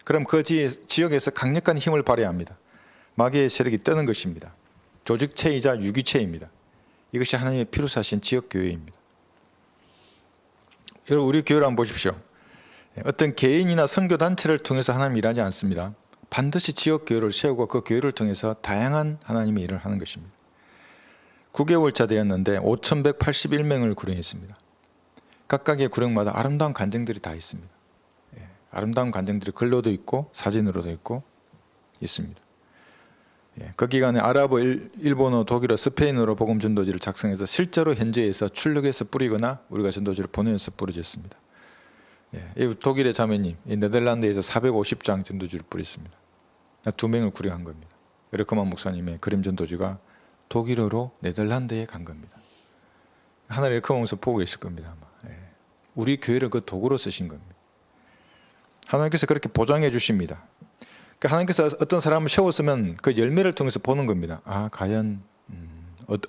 그럼 그 지역에서 강력한 힘을 발휘해야 합니다. 마귀의 세력이 뜨는 것입니다. 조직체이자 유기체입니다. 이것이 하나님의 피로 사신 지역교회입니다. 여러분 우리 교회를 한번 보십시오. 어떤 개인이나 선교단체를 통해서 하나님이 일하지 않습니다. 반드시 지역교회를 세우고 그 교회를 통해서 다양한 하나님의 일을 하는 것입니다. 9개월차 되었는데 5,181명을 구령했습니다. 각각의 구령마다 아름다운 간증들이 다 있습니다. 아름다운 간증들이 글로도 있고 사진으로도 있고 있습니다. 그 기간에 아랍어, 일본어, 독일어, 스페인어로 복음 전도지를 작성해서 실제로 현지에서 출력해서 뿌리거나 우리가 전도지를 보내서 뿌려졌습니다. 독일의 자매님, 네덜란드에서 450장 전도지를 뿌렸습니다. 2명을 구령한 겁니다. 에르크만 목사님의 그림 전도지가 독일어로 네덜란드에 간 겁니다. 하나님 에르크만 목사 보고 계실 겁니다. 아마. 우리 교회를 그 도구로 쓰신 겁니다. 하나님께서 그렇게 보장해 주십니다. 그러니까 하나님께서 어떤 사람을 세웠으면 그 열매를 통해서 보는 겁니다. 아, 과연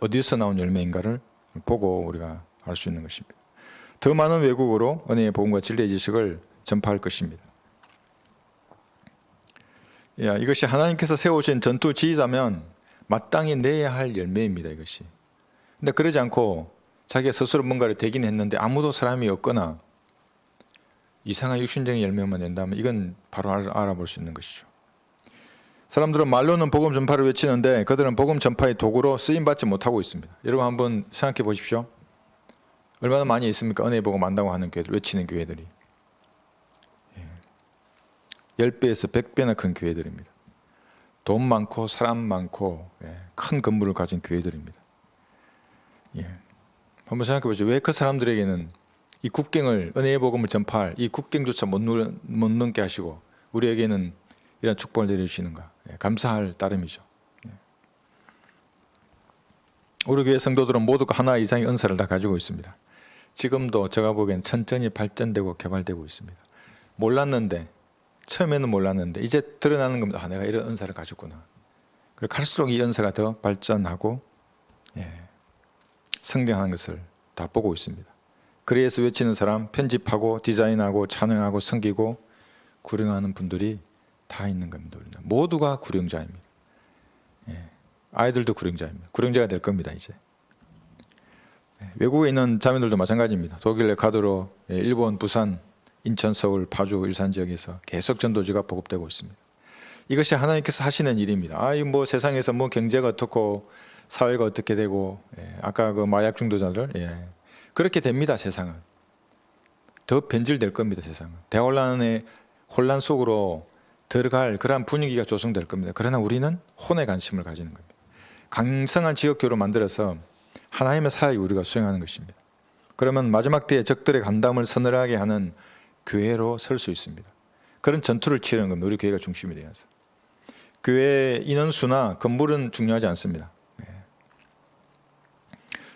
어디서 나온 열매인가를 보고 우리가 알 수 있는 것입니다. 더 많은 외국어로 은혜의 복음과 진리의 지식을 전파할 것입니다. 이것이 하나님께서 세우신 전투 지휘자면 마땅히 내야 할 열매입니다. 이것이. 근데 그러지 않고 자기가 스스로 뭔가를 되긴 했는데 아무도 사람이 없거나 이상한 육신적인 열매만 낸다면 이건 바로 알아볼 수 있는 것이죠. 사람들은 말로는 복음 전파를 외치는데 그들은 복음 전파의 도구로 쓰임받지 못하고 있습니다. 여러분 한번 생각해 보십시오. 얼마나 많이 있습니까? 은혜의 복음 안다고 하는 교회들, 외치는 교회들이. 10배에서 100배나 큰 교회들입니다. 돈 많고 사람 많고 큰 건물을 가진 교회들입니다. 한번 생각해 보죠. 왜 그 사람들에게는 이 국경을, 은혜의 복음을 전파할 이 국경조차 못 넘게 하시고 우리에게는 이런 축복을 내려주시는가. 감사할 따름이죠. 우리 교회 성도들은 모두 하나 이상의 은사를 다 가지고 있습니다. 지금도 제가 보기엔 천천히 발전되고 개발되고 있습니다. 몰랐는데, 처음에는 몰랐는데 이제 드러나는 겁니다. 아, 내가 이런 은사를 가졌구나. 그리고 갈수록 이 은사가 더 발전하고 성장하는 것을 다 보고 있습니다. 그리에서 외치는 사람, 편집하고 디자인하고 찬양하고 섬기고 구령하는 분들이 다 있는 겁니다. 우리는 모두가 구령자입니다. 아이들도 구령자입니다. 구령자가 될 겁니다. 이제 외국에 있는 자매들도 마찬가지입니다. 독일의 가드로 일본, 부산, 인천, 서울, 파주, 일산 지역에서 계속 전도지가 보급되고 있습니다. 이것이 하나님께서 하시는 일입니다. 뭐 세상에서 뭐 경제가 어떻고 사회가 어떻게 되고 아까 그 마약 중독자들 그렇게 됩니다. 세상은 더 변질될 겁니다. 세상은 대혼란의 혼란 속으로 들어갈 그러한 분위기가 조성될 겁니다. 그러나 우리는 혼의 관심을 가지는 겁니다. 강성한 지역교로 만들어서 하나님의 사역을 우리가 수행하는 것입니다. 그러면 마지막 때에 적들의 간담을 서늘하게 하는 교회로 설 수 있습니다. 그런 전투를 치르는 겁니다. 우리 교회가 중심이 되어서. 교회 인원수나 건물은 중요하지 않습니다.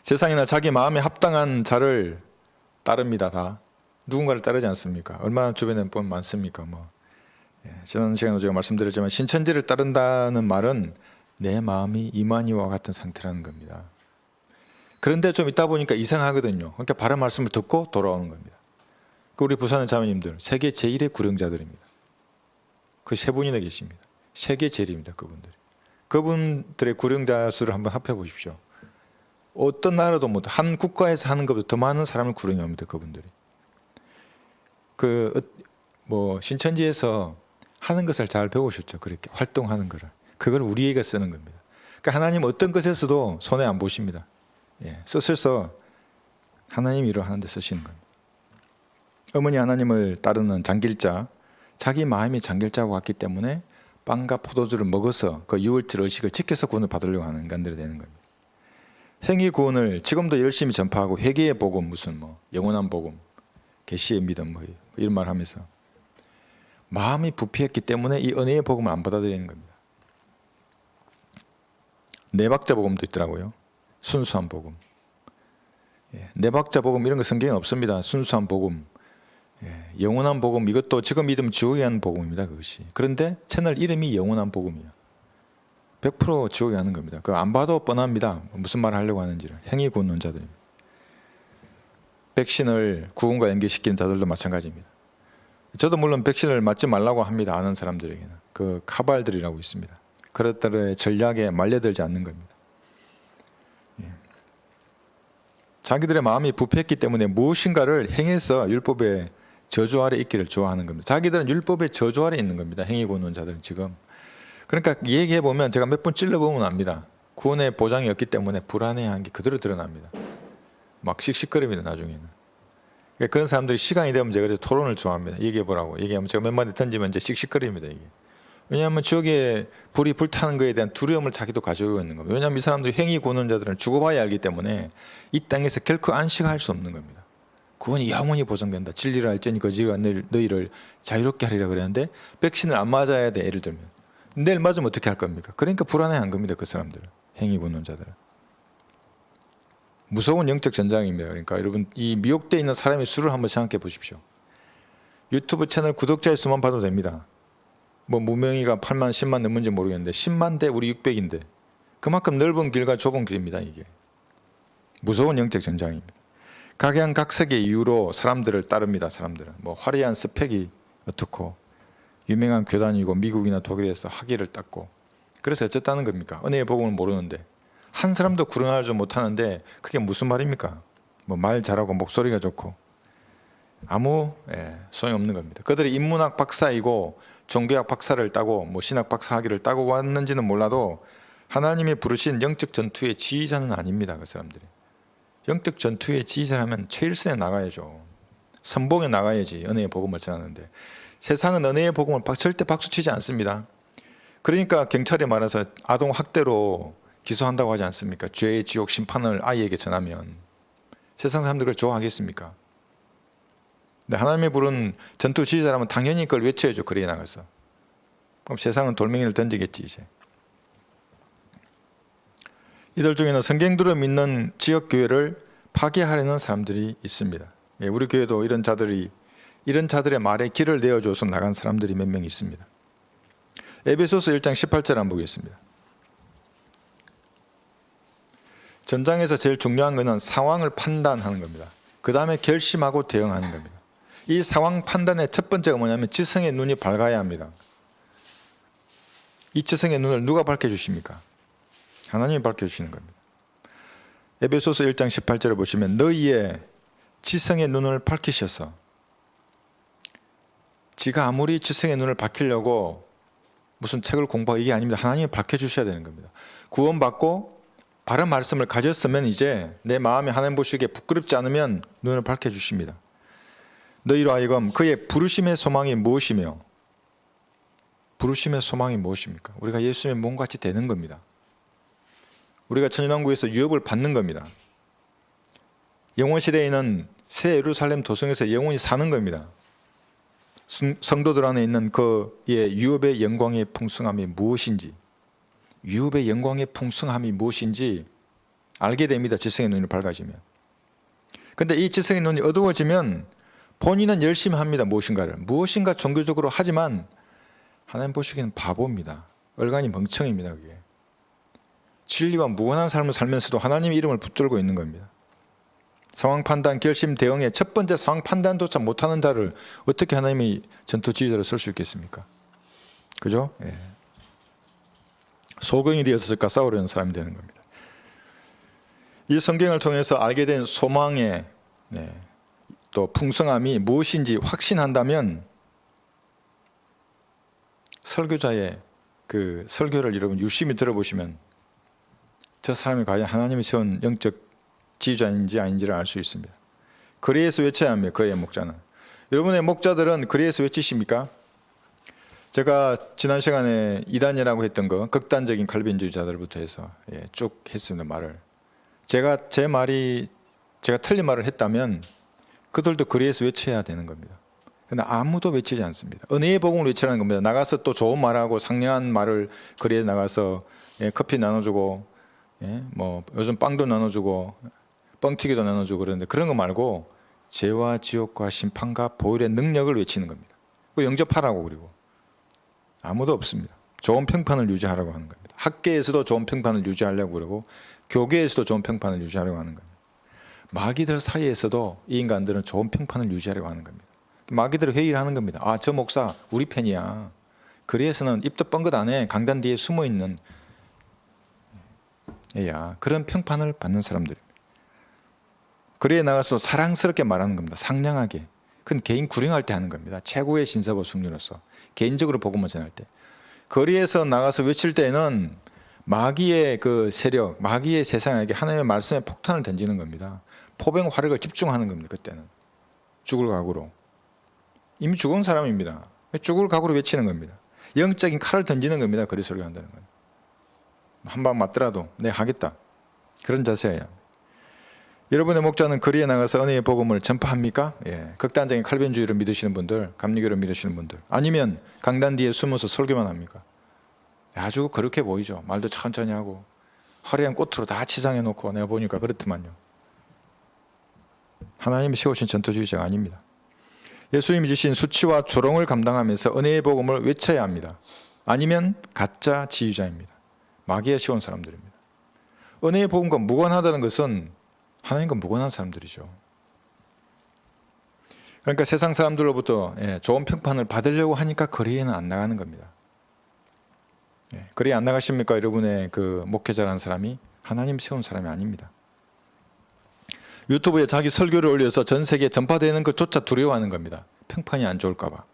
세상이나 자기 마음에 합당한 자를 따릅니다. 다 누군가를 따르지 않습니까? 얼마나 주변에 보면 많습니까? 지난 시간에 제가 말씀드렸지만 신천지를 따른다는 말은 내 마음이 이만희와 같은 상태라는 겁니다. 그런데 좀 있다 보니까 이상하거든요. 그러니까 바른 말씀을 듣고 돌아오는 겁니다. 우리 부산의 자매님들 세계 제1의 구령자들입니다. 그 세 분이나 계십니다. 세계 제일입니다. 그분들의 구령자 수를 한번 합해 보십시오. 어떤 나라도 못, 한 국가에서 하는 것보다 더 많은 사람을 구령합니다. 그분들이. 신천지에서 하는 것을 잘 배우셨죠. 그렇게 활동하는 거를. 그걸 우리에게 쓰는 겁니다. 그러니까 하나님 어떤 것에서도 손해 안 보십니다. 쓰셔서 하나님 일을 하는 데 쓰시는 겁니다. 어머니 하나님을 따르는 장길자, 자기 마음이 장길자와 같기 때문에 빵과 포도주를 먹어서 그 유월절 의식을 지켜서 구원을 받으려고 하는 인간들이 되는 겁니다. 행위 구원을 지금도 열심히 전파하고 회개의 복음, 영원한 복음, 계시의 믿음 이런 말 하면서 마음이 부패했기 때문에 이 은혜의 복음을 안 받아들이는 겁니다. 네박자 복음도 있더라고요. 순수한 복음. 네박자 복음 이런 거 성경에 없습니다. 순수한 복음, 영원한 복음, 이것도 지금 믿으면 지옥에 가는 복음입니다. 그것이. 그런데 채널 이름이 영원한 복음이에요. 100% 지옥에 가는 겁니다. 그거 안 봐도 뻔합니다. 무슨 말을 하려고 하는지를. 행위 구원론자들입니다. 백신을 구원과 연계시키는 자들도 마찬가지입니다. 저도 물론 백신을 맞지 말라고 합니다. 아는 사람들에게는. 그 카발들이라고 있습니다. 그것들의 전략에 말려들지 않는 겁니다. 자기들의 마음이 부패했기 때문에 무엇인가를 행해서 율법의 저주 아래 있기를 좋아하는 겁니다. 자기들은 율법의 저주 아래 있는 겁니다. 행위 구원론자들은 지금. 그러니까 얘기해 보면 제가 몇 번 찔러보면 압니다. 구원의 보장이 없기 때문에 불안해한 게 그대로 드러납니다. 막 씩씩거립니다. 나중에는. 그러니까 그런 사람들이 시간이 되면 제가 토론을 좋아합니다. 얘기해 보라고. 얘기하면 제가 몇 마디 던지면 이제 씩씩거립니다. 이게. 왜냐하면 지옥에 불이 불타는 것에 대한 두려움을 자기도 가지고 있는 겁니다. 왜냐하면 이 사람들이 행위 구원론자들은 죽어봐야 알기 때문에 이 땅에서 결코 안식할 수 없는 겁니다. 구원이 영원히 보장된다. 진리를 알지니 거지가 너희를 자유롭게 하리라 그랬는데 백신을 안 맞아야 돼. 예를 들면 내일 맞으면 어떻게 할 겁니까? 그러니까 불안해한 겁니다. 그 사람들은. 행위 구원론자들은. 무서운 영적 전장입니다. 그러니까 여러분 이 미혹되어 있는 사람의 수를 한번 생각해 보십시오. 유튜브 채널 구독자의 수만 봐도 됩니다. 뭐 무명이가 8만 10만 넘는지 모르겠는데 10만 대 우리 600인데 그만큼 넓은 길과 좁은 길입니다. 이게 무서운 영적 전장입니다. 각양각색의 이유로 사람들을 따릅니다. 사람들은 뭐 화려한 스펙이 어떻고 유명한 교단이고 미국이나 독일에서 학위를 땄고 그래서 어쨌다는 겁니까? 은혜의 복음을 모르는데 한 사람도 구원하지 못하는데 그게 무슨 말입니까? 뭐 말 잘하고 목소리가 좋고 아무 소용없는 겁니다. 그들이 인문학 박사이고 종교학 박사를 따고 뭐 신학 박사 학위를 따고 왔는지는 몰라도 하나님이 부르신 영적 전투의 지휘자는 아닙니다. 그 사람들이. 영적 전투의 지휘자라면 최일선에 나가야죠. 선봉에 나가야지 은혜의 복음을 전하는데 세상은 은혜의 복음을 절대 박수치지 않습니다. 그러니까 경찰에 말해서 아동 학대로 기소한다고 하지 않습니까? 죄의 지옥 심판을 아이에게 전하면 세상 사람들 그걸 좋아하겠습니까? 근데 하나님이 부른 전투 지휘자라면 당연히 그걸 외쳐야죠. 거리에 나가서. 그럼 세상은 돌멩이를 던지겠지 이제. 이들 중에는 성경들을 믿는 지역교회를 파괴하려는 사람들이 있습니다. 우리 교회도 이런 자들의 말에 길을 내어줘서 나간 사람들이 몇 명 있습니다. 에베소서 1장 18절 한번 보겠습니다. 전장에서 제일 중요한 것은 상황을 판단하는 겁니다. 그 다음에 결심하고 대응하는 겁니다. 이 상황 판단의 첫 번째가 뭐냐면 지성의 눈이 밝아야 합니다. 이 지성의 눈을 누가 밝혀주십니까? 하나님이 밝혀주시는 겁니다. 에베소서 1장 18절을 보시면 너희의 지성의 눈을 밝히셔서 지가 아무리 지성의 눈을 밝히려고 무슨 책을 공부하고 이게 아닙니다. 하나님이 밝혀주셔야 되는 겁니다. 구원받고 바른 말씀을 가졌으면 이제 내 마음이 하나님 보시기에 부끄럽지 않으면 눈을 밝혀주십니다. 너희로 하여금 그의 부르심의 소망이 무엇이며 부르심의 소망이 무엇입니까? 우리가 예수님의 몸같이 되는 겁니다. 우리가 천연왕국에서 유업을 받는 겁니다. 영원시대에는 새 예루살렘 도성에서 영원히 사는 겁니다. 성도들 안에 있는 그의 유업의 영광의 풍성함이 무엇인지 유업의 영광의 풍성함이 무엇인지 알게 됩니다. 지성의 눈이 밝아지면. 그런데 이 지성의 눈이 어두워지면 본인은 열심히 합니다. 무엇인가 종교적으로 하지만 하나님 보시기에는 바보입니다. 얼간이 멍청입니다. 그게. 진리와 무관한 삶을 살면서도 하나님의 이름을 붙들고 있는 겁니다. 상황 판단, 결심, 대응의 첫 번째 상황 판단조차 못하는 자를 어떻게 하나님이 전투 지휘자로 쓸 수 있겠습니까? 그죠? 예. 소경이 되었을까 싸우려는 사람이 되는 겁니다. 이 성경을 통해서 알게 된 소망의 또 풍성함이 무엇인지 확신한다면 설교자의 그 설교를 여러분 유심히 들어보시면 저 사람이 과연 하나님이 세운 영적 지휘자인지 아닌지를 알 수 있습니다. 그리에서 외쳐야 합니다. 그의 목자는. 여러분의 목자들은 그리에서 외치십니까? 제가 지난 시간에 이단이라고 했던 거 극단적인 칼빈주의자들부터 해서 쭉 했습니다. 말을. 제가 틀린 말을 했다면 그들도 그리에서 외쳐야 되는 겁니다. 그러나 아무도 외치지 않습니다. 은혜의 복음을 외치라는 겁니다. 나가서 또 좋은 말하고 상냥한 말을 그리에 나가서 커피 나눠주고 뭐 요즘 빵도 나눠주고 뻥튀기도 나눠주고 그러는데 그런 거 말고 죄와 지옥과 심판과 보혈의 능력을 외치는 겁니다. 그 영접하라고. 그리고 아무도 없습니다. 좋은 평판을 유지하라고 하는 겁니다. 학계에서도 좋은 평판을 유지하려고 그러고 교계에서도 좋은 평판을 유지하려고 하는 겁니다. 마귀들 사이에서도 이 인간들은 좋은 평판을 유지하려고 하는 겁니다. 마귀들 회의를 하는 겁니다. 아, 저 목사 우리 편이야. 그리에서는 입도 뻥긋 안 해. 강단 뒤에 숨어있는 애야. 그런 평판을 받는 사람들입니다. 그리에 나가서 사랑스럽게 말하는 겁니다. 상냥하게. 그건 개인 구령할 때 하는 겁니다. 최고의 신사보 숙녀로서 개인적으로 복음을 전할 때. 거리에서 나가서 외칠 때는 마귀의 그 세력, 마귀의 세상에게 하나님의 말씀에 폭탄을 던지는 겁니다. 포병 화력을 집중하는 겁니다. 그때는 죽을 각오로. 이미 죽은 사람입니다. 죽을 각오로 외치는 겁니다. 영적인 칼을 던지는 겁니다. 거리 소리가 한다는 건. 한 방 맞더라도 내가 하겠다. 그런 자세예요. 여러분의 목자는 거리에 나가서 은혜의 복음을 전파합니까? 극단적인 칼빈주의를 믿으시는 분들, 감리교를 믿으시는 분들, 아니면 강단 뒤에 숨어서 설교만 합니까? 아주 그렇게 보이죠. 말도 천천히 하고 화려한 꽃으로 다 치장해 놓고 내가 보니까 그렇더만요. 하나님이 세우신 전투주의자가 아닙니다. 예수님이 주신 수치와 조롱을 감당하면서 은혜의 복음을 외쳐야 합니다. 아니면 가짜 지휘자입니다. 마귀에 씌운 사람들입니다. 은혜의 복음과 무관하다는 것은 하나님과 무관한 사람들이죠. 그러니까 세상 사람들로부터 좋은 평판을 받으려고 하니까 거리에는 안 나가는 겁니다. 거리에 안 나가십니까? 여러분의 그 목회자라는 사람이 하나님 세운 사람이 아닙니다. 유튜브에 자기 설교를 올려서 전 세계에 전파되는 것조차 두려워하는 겁니다. 평판이 안 좋을까 봐.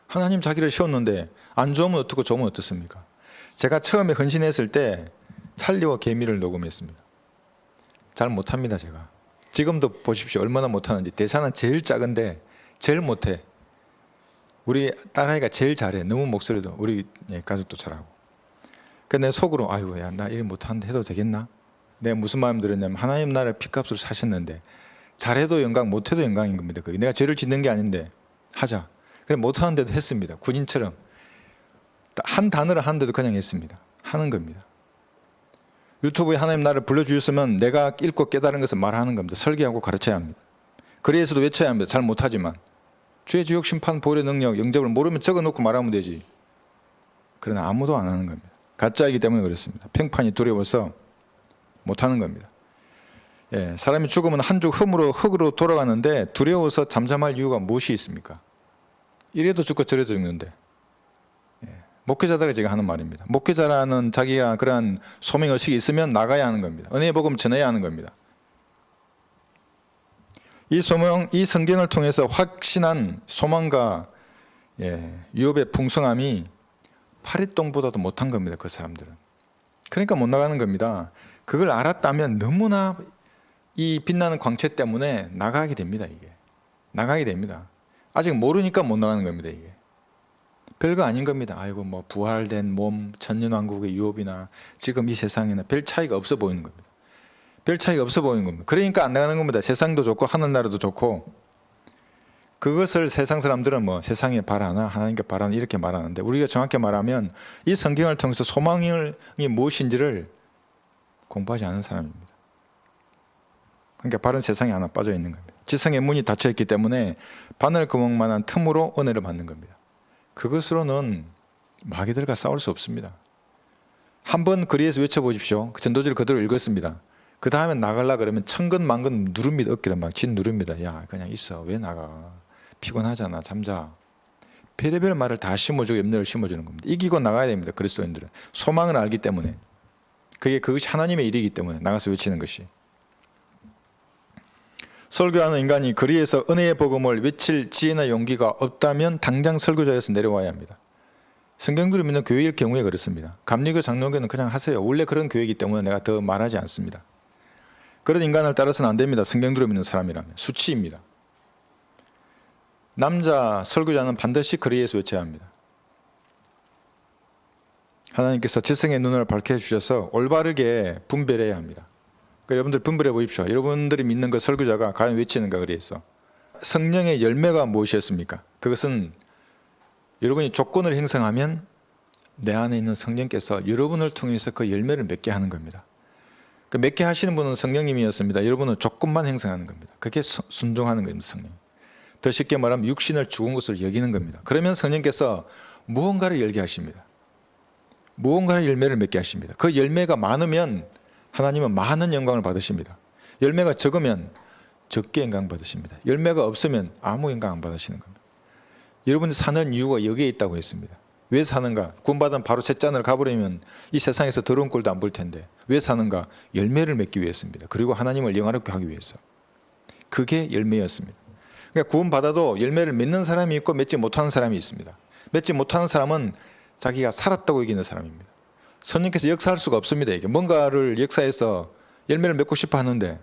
하나님 자기를 세웠는데 안 좋으면 어떻고 좋으면 어떻습니까? 제가 처음에 헌신했을 때 찰리와 개미를 녹음했습니다. 잘 못합니다, 제가. 지금도 보십시오. 얼마나 못하는지. 대사는 제일 작은데 제일 못해. 우리 딸아이가 제일 잘해. 너무 목소리도 우리 가족도 잘하고. 그래서 내 속으로 아이고 야, 나 일 못하는데 해도 되겠나? 내가 무슨 마음 들었냐면 하나님 나를 피값으로 사셨는데 잘해도 영광 못해도 영광인 겁니다. 그게 내가 죄를 짓는 게 아닌데 하자. 그래 못하는데도 했습니다. 군인처럼 한 단어를 하는데도 그냥 했습니다. 하는 겁니다. 유튜브에 하나님 나를 불러주셨으면 내가 읽고 깨달은 것을 말하는 겁니다. 설계하고 가르쳐야 합니다. 거리에서도 외쳐야 합니다. 잘 못하지만 죄, 지옥, 심판, 보혈의 능력, 영접을 모르면 적어놓고 말하면 되지. 그러나 아무도 안 하는 겁니다. 가짜이기 때문에 그렇습니다. 평판이 두려워서 못하는 겁니다. 사람이 죽으면 한 줌 흙으로 돌아가는데 두려워서 잠잠할 이유가 무엇이 있습니까? 이래도 죽고 저래도 죽는데. 목회자들이 제가 하는 말입니다. 목회자라는 자기가 그러한 소명의식이 있으면 나가야 하는 겁니다. 은혜의 복음 전해야 하는 겁니다. 이 소명, 이 성경을 통해서 확신한 소망과 유업의 풍성함이 파리똥보다도 못한 겁니다. 그 사람들은. 그러니까 못 나가는 겁니다. 그걸 알았다면 너무나 이 빛나는 광채 때문에 나가게 됩니다. 이게 나가게 됩니다. 아직 모르니까 못 나가는 겁니다. 이게 별거 아닌 겁니다. 아이고 뭐 부활된 몸, 천년왕국의 유업이나 지금 이 세상이나 별 차이가 없어 보이는 겁니다. 별 차이가 없어 보이는 겁니다. 그러니까 안 나가는 겁니다. 세상도 좋고 하늘나라도 좋고. 그것을 세상 사람들은 뭐 세상에 바라나 하나님께 바라나 이렇게 말하는데 우리가 정확히 말하면 이 성경을 통해서 소망이 무엇인지를 공부하지 않은 사람입니다. 그러니까 바른 세상에 하나 빠져 있는 겁니다. 지성의 문이 닫혀 있기 때문에 바늘 구멍만한 틈으로 은혜를 받는 겁니다. 그것으로는 마귀들과 싸울 수 없습니다. 한번 거리에서 외쳐보십시오. 전도지를 그대로 읽었습니다. 그 다음에 나가려 그러면 천근만근 누릅니다. 어깨를 막 진 누릅니다. 야 그냥 있어. 왜 나가? 피곤하잖아. 잠자. 별의별 말을 다 심어주고 염려를 심어주는 겁니다. 이기고 나가야 됩니다. 그리스도인들은. 소망을 알기 때문에. 그것이 하나님의 일이기 때문에 나가서 외치는 것이. 설교하는 인간이 거리에서 은혜의 복음을 외칠 지혜나 용기가 없다면 당장 설교 자리에서 내려와야 합니다. 성경들을 믿는 교회일 경우에 그렇습니다. 감리교, 장로교는 그냥 하세요. 원래 그런 교회이기 때문에 내가 더 말하지 않습니다. 그런 인간을 따라서는 안 됩니다. 성경들을 믿는 사람이라면. 수치입니다. 남자 설교자는 반드시 거리에서 외쳐야 합니다. 하나님께서 지성의 눈을 밝혀주셔서 올바르게 분별해야 합니다. 그러니까 여러분들 분별해 보십시오. 여러분들이 믿는 그 설교자가 과연 외치는가 거리에서. 성령의 열매가 무엇이었습니까? 그것은 여러분이 조건을 형성하면 내 안에 있는 성령께서 여러분을 통해서 그 열매를 맺게 하는 겁니다. 그 맺게 하시는 분은 성령님이었습니다. 여러분은 조건만 형성하는 겁니다. 그게 순종하는 겁니다. 성령. 더 쉽게 말하면 육신을 죽은 것을 여기는 겁니다. 그러면 성령께서 무언가를 열게 하십니다. 무언가의 열매를 맺게 하십니다. 그 열매가 많으면 하나님은 많은 영광을 받으십니다. 열매가 적으면 적게 영광 받으십니다. 열매가 없으면 아무 영광 안 받으시는 겁니다. 여러분이 사는 이유가 여기에 있다고 했습니다. 왜 사는가? 구원받은 바로 새 잔을 가버리면 이 세상에서 더러운 꼴도 안 볼 텐데 왜 사는가? 열매를 맺기 위해서입니다. 그리고 하나님을 영화롭게 하기 위해서. 그게 열매였습니다. 그러니까 구원받아도 열매를 맺는 사람이 있고 맺지 못하는 사람이 있습니다. 맺지 못하는 사람은 자기가 살았다고 여기는 사람입니다. 성령께서 역사할 수가 없습니다. 이게 뭔가를 역사해서 열매를 맺고 싶어 하는데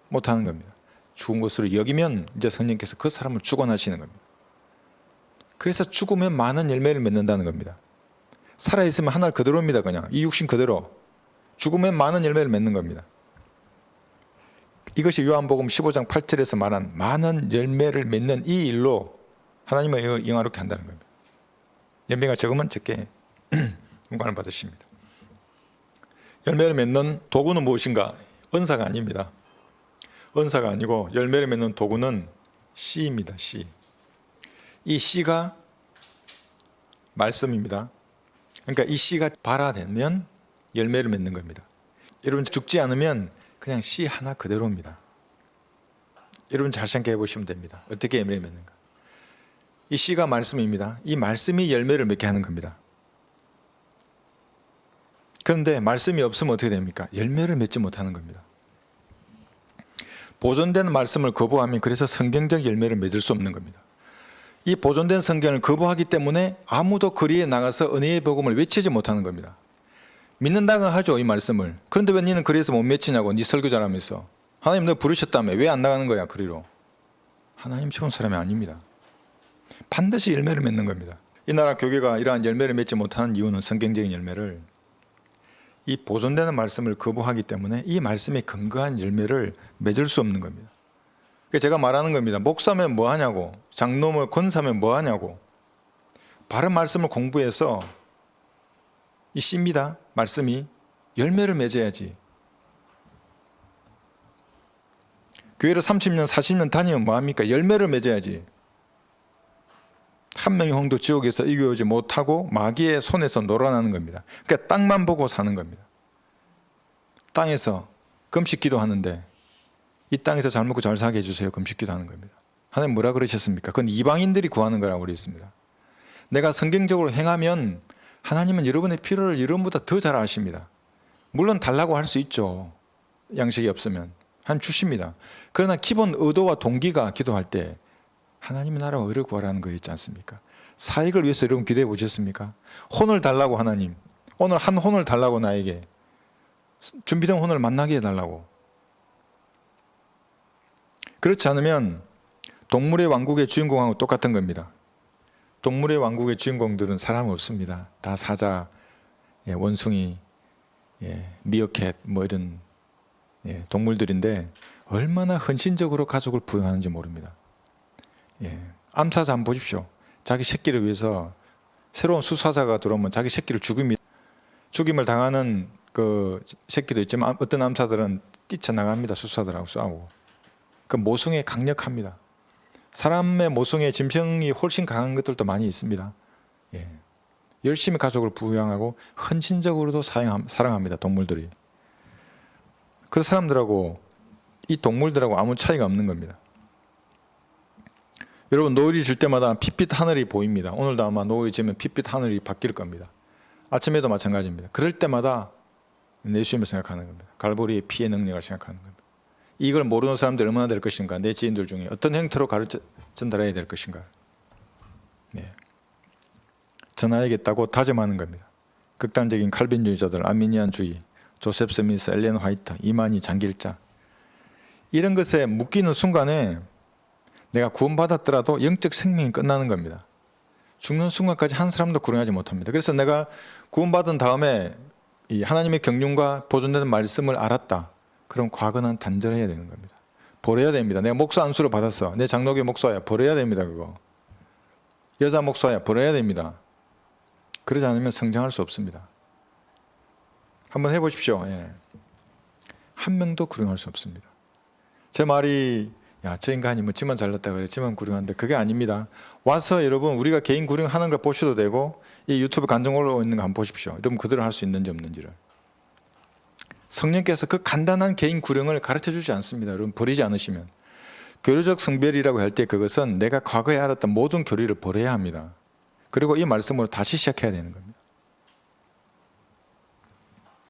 못하는 겁니다. 죽은 것으로 여기면 이제 성령께서 그 사람을 축원하시는 겁니다. 그래서 죽으면 많은 열매를 맺는다는 겁니다. 살아있으면 하늘 그대로입니다. 그냥 이 육신 그대로. 죽으면 많은 열매를 맺는 겁니다. 이것이 요한복음 15장 8절에서 말한 많은 열매를 맺는 이 일로 하나님을 영화롭게 한다는 겁니다. 열매가 적으면 적게 영광을 받으십니다. 열매를 맺는 도구는 무엇인가? 은사가 아닙니다. 은사가 아니고 열매를 맺는 도구는 씨입니다. 씨. 이 씨가 말씀입니다. 그러니까 이 씨가 발화되면 열매를 맺는 겁니다. 여러분 죽지 않으면 그냥 씨 하나 그대로입니다. 여러분 잘 생각해 보시면 됩니다. 어떻게 열매를 맺는가. 이 씨가 말씀입니다. 이 말씀이 열매를 맺게 하는 겁니다. 그런데 말씀이 없으면 어떻게 됩니까? 열매를 맺지 못하는 겁니다. 보존된 말씀을 거부하면 그래서 성경적 열매를 맺을 수 없는 겁니다. 이 보존된 성경을 거부하기 때문에 아무도 거리에 나가서 은혜의 복음을 외치지 못하는 겁니다. 믿는다고 하죠, 이 말씀을. 그런데 왜 너는 거리에서 못 외치냐고, 네 설교 잘하면서. 하나님 너 부르셨다며 왜 안 나가는 거야, 거리로. 하나님 좋은 사람이 아닙니다. 반드시 열매를 맺는 겁니다. 이 나라 교회가 이러한 열매를 맺지 못하는 이유는 성경적인 열매를 이 보존되는 말씀을 거부하기 때문에 이 말씀에 근거한 열매를 맺을 수 없는 겁니다. 제가 말하는 겁니다. 목사면 뭐 하냐고, 장로면 권사면 뭐 하냐고. 바른 말씀을 공부해서 이 씨입니다. 말씀이 열매를 맺어야지. 교회를 30년, 40년 다니면 뭐합니까? 열매를 맺어야지. 한 명의 홍도 지옥에서 이겨오지 못하고 마귀의 손에서 놀아나는 겁니다. 그러니까 땅만 보고 사는 겁니다. 땅에서 금식 기도하는데 이 땅에서 잘 먹고 잘 살게 해주세요. 금식 기도하는 겁니다. 하나님 뭐라 그러셨습니까? 그건 이방인들이 구하는 거라고 그랬습니다. 내가 성경적으로 행하면 하나님은 여러분의 필요를 여러분보다 더 잘 아십니다. 물론 달라고 할 수 있죠. 양식이 없으면. 하나님 주십니다. 그러나 기본 의도와 동기가 기도할 때 하나님의 나라와 의를 구하라는 거 있지 않습니까? 사익을 위해서 여러분 기도해 보셨습니까? 혼을 달라고 하나님. 오늘 한 혼을 달라고 나에게. 준비된 혼을 만나게 해달라고. 그렇지 않으면 동물의 왕국의 주인공하고 똑같은 겁니다. 동물의 왕국의 주인공들은 사람 없습니다. 다 사자, 원숭이, 미어캣 뭐 이런 동물들인데 얼마나 헌신적으로 가족을 부양하는지 모릅니다. 암사자 한번 보십시오. 자기 새끼를 위해서 새로운 수사자가 들어오면 자기 새끼를 죽입니다. 죽임을 당하는 그 새끼도 있지만 어떤 암사들은 뛰쳐나갑니다. 수사들하고 싸우고. 그 모성애 강력합니다. 사람의 모성애 짐승이 훨씬 강한 것들도 많이 있습니다. 열심히 가족을 부양하고 헌신적으로도 사랑합니다. 동물들이. 그 사람들하고 이 동물들하고 아무 차이가 없는 겁니다. 여러분 노을이 질 때마다 핏빛 하늘이 보입니다. 오늘도 아마 노을이 지면 핏빛 하늘이 바뀔 겁니다. 아침에도 마찬가지입니다. 그럴 때마다 예수님을 생각하는 겁니다. 갈보리의 피의 능력을 생각하는 겁니다. 이걸 모르는 사람들 얼마나 될 것인가. 내 지인들 중에 어떤 형태로 전달해야 될 것인가. 전하야겠다고 다짐하는 겁니다. 극단적인 칼빈주의자들, 아미니안주의, 조셉 스미스, 엘렌 화이트, 이만희 장길자 이런 것에 묶이는 순간에 내가 구원받았더라도 영적 생명이 끝나는 겁니다. 죽는 순간까지 한 사람도 구원하지 못합니다. 그래서 내가 구원받은 다음에 이 하나님의 경륜과 보존되는 말씀을 알았다. 그럼 과거는 단절해야 되는 겁니다. 버려야 됩니다. 내가 목사 안수를 받았어. 내 장로교 목사야. 버려야 됩니다. 그거. 여자 목사야. 버려야 됩니다. 그러지 않으면 성장할 수 없습니다. 한번 해보십시오. 한 명도 구령할 수 없습니다. 제 말이 저 인간이 뭐 지만 잘났다 그래 지만 구령한데 그게 아닙니다. 와서 여러분 우리가 개인 구령하는 걸 보셔도 되고 이 유튜브 간증 올라오고 있는 거 한번 보십시오. 여러분 그대로 할 수 있는지 없는지를. 성령께서 그 간단한 개인 구령을 가르쳐 주지 않습니다. 여러분 버리지 않으시면. 교류적 성별이라고 할 때 그것은 내가 과거에 알았던 모든 교리를 버려야 합니다. 그리고 이 말씀으로 다시 시작해야 되는 겁니다.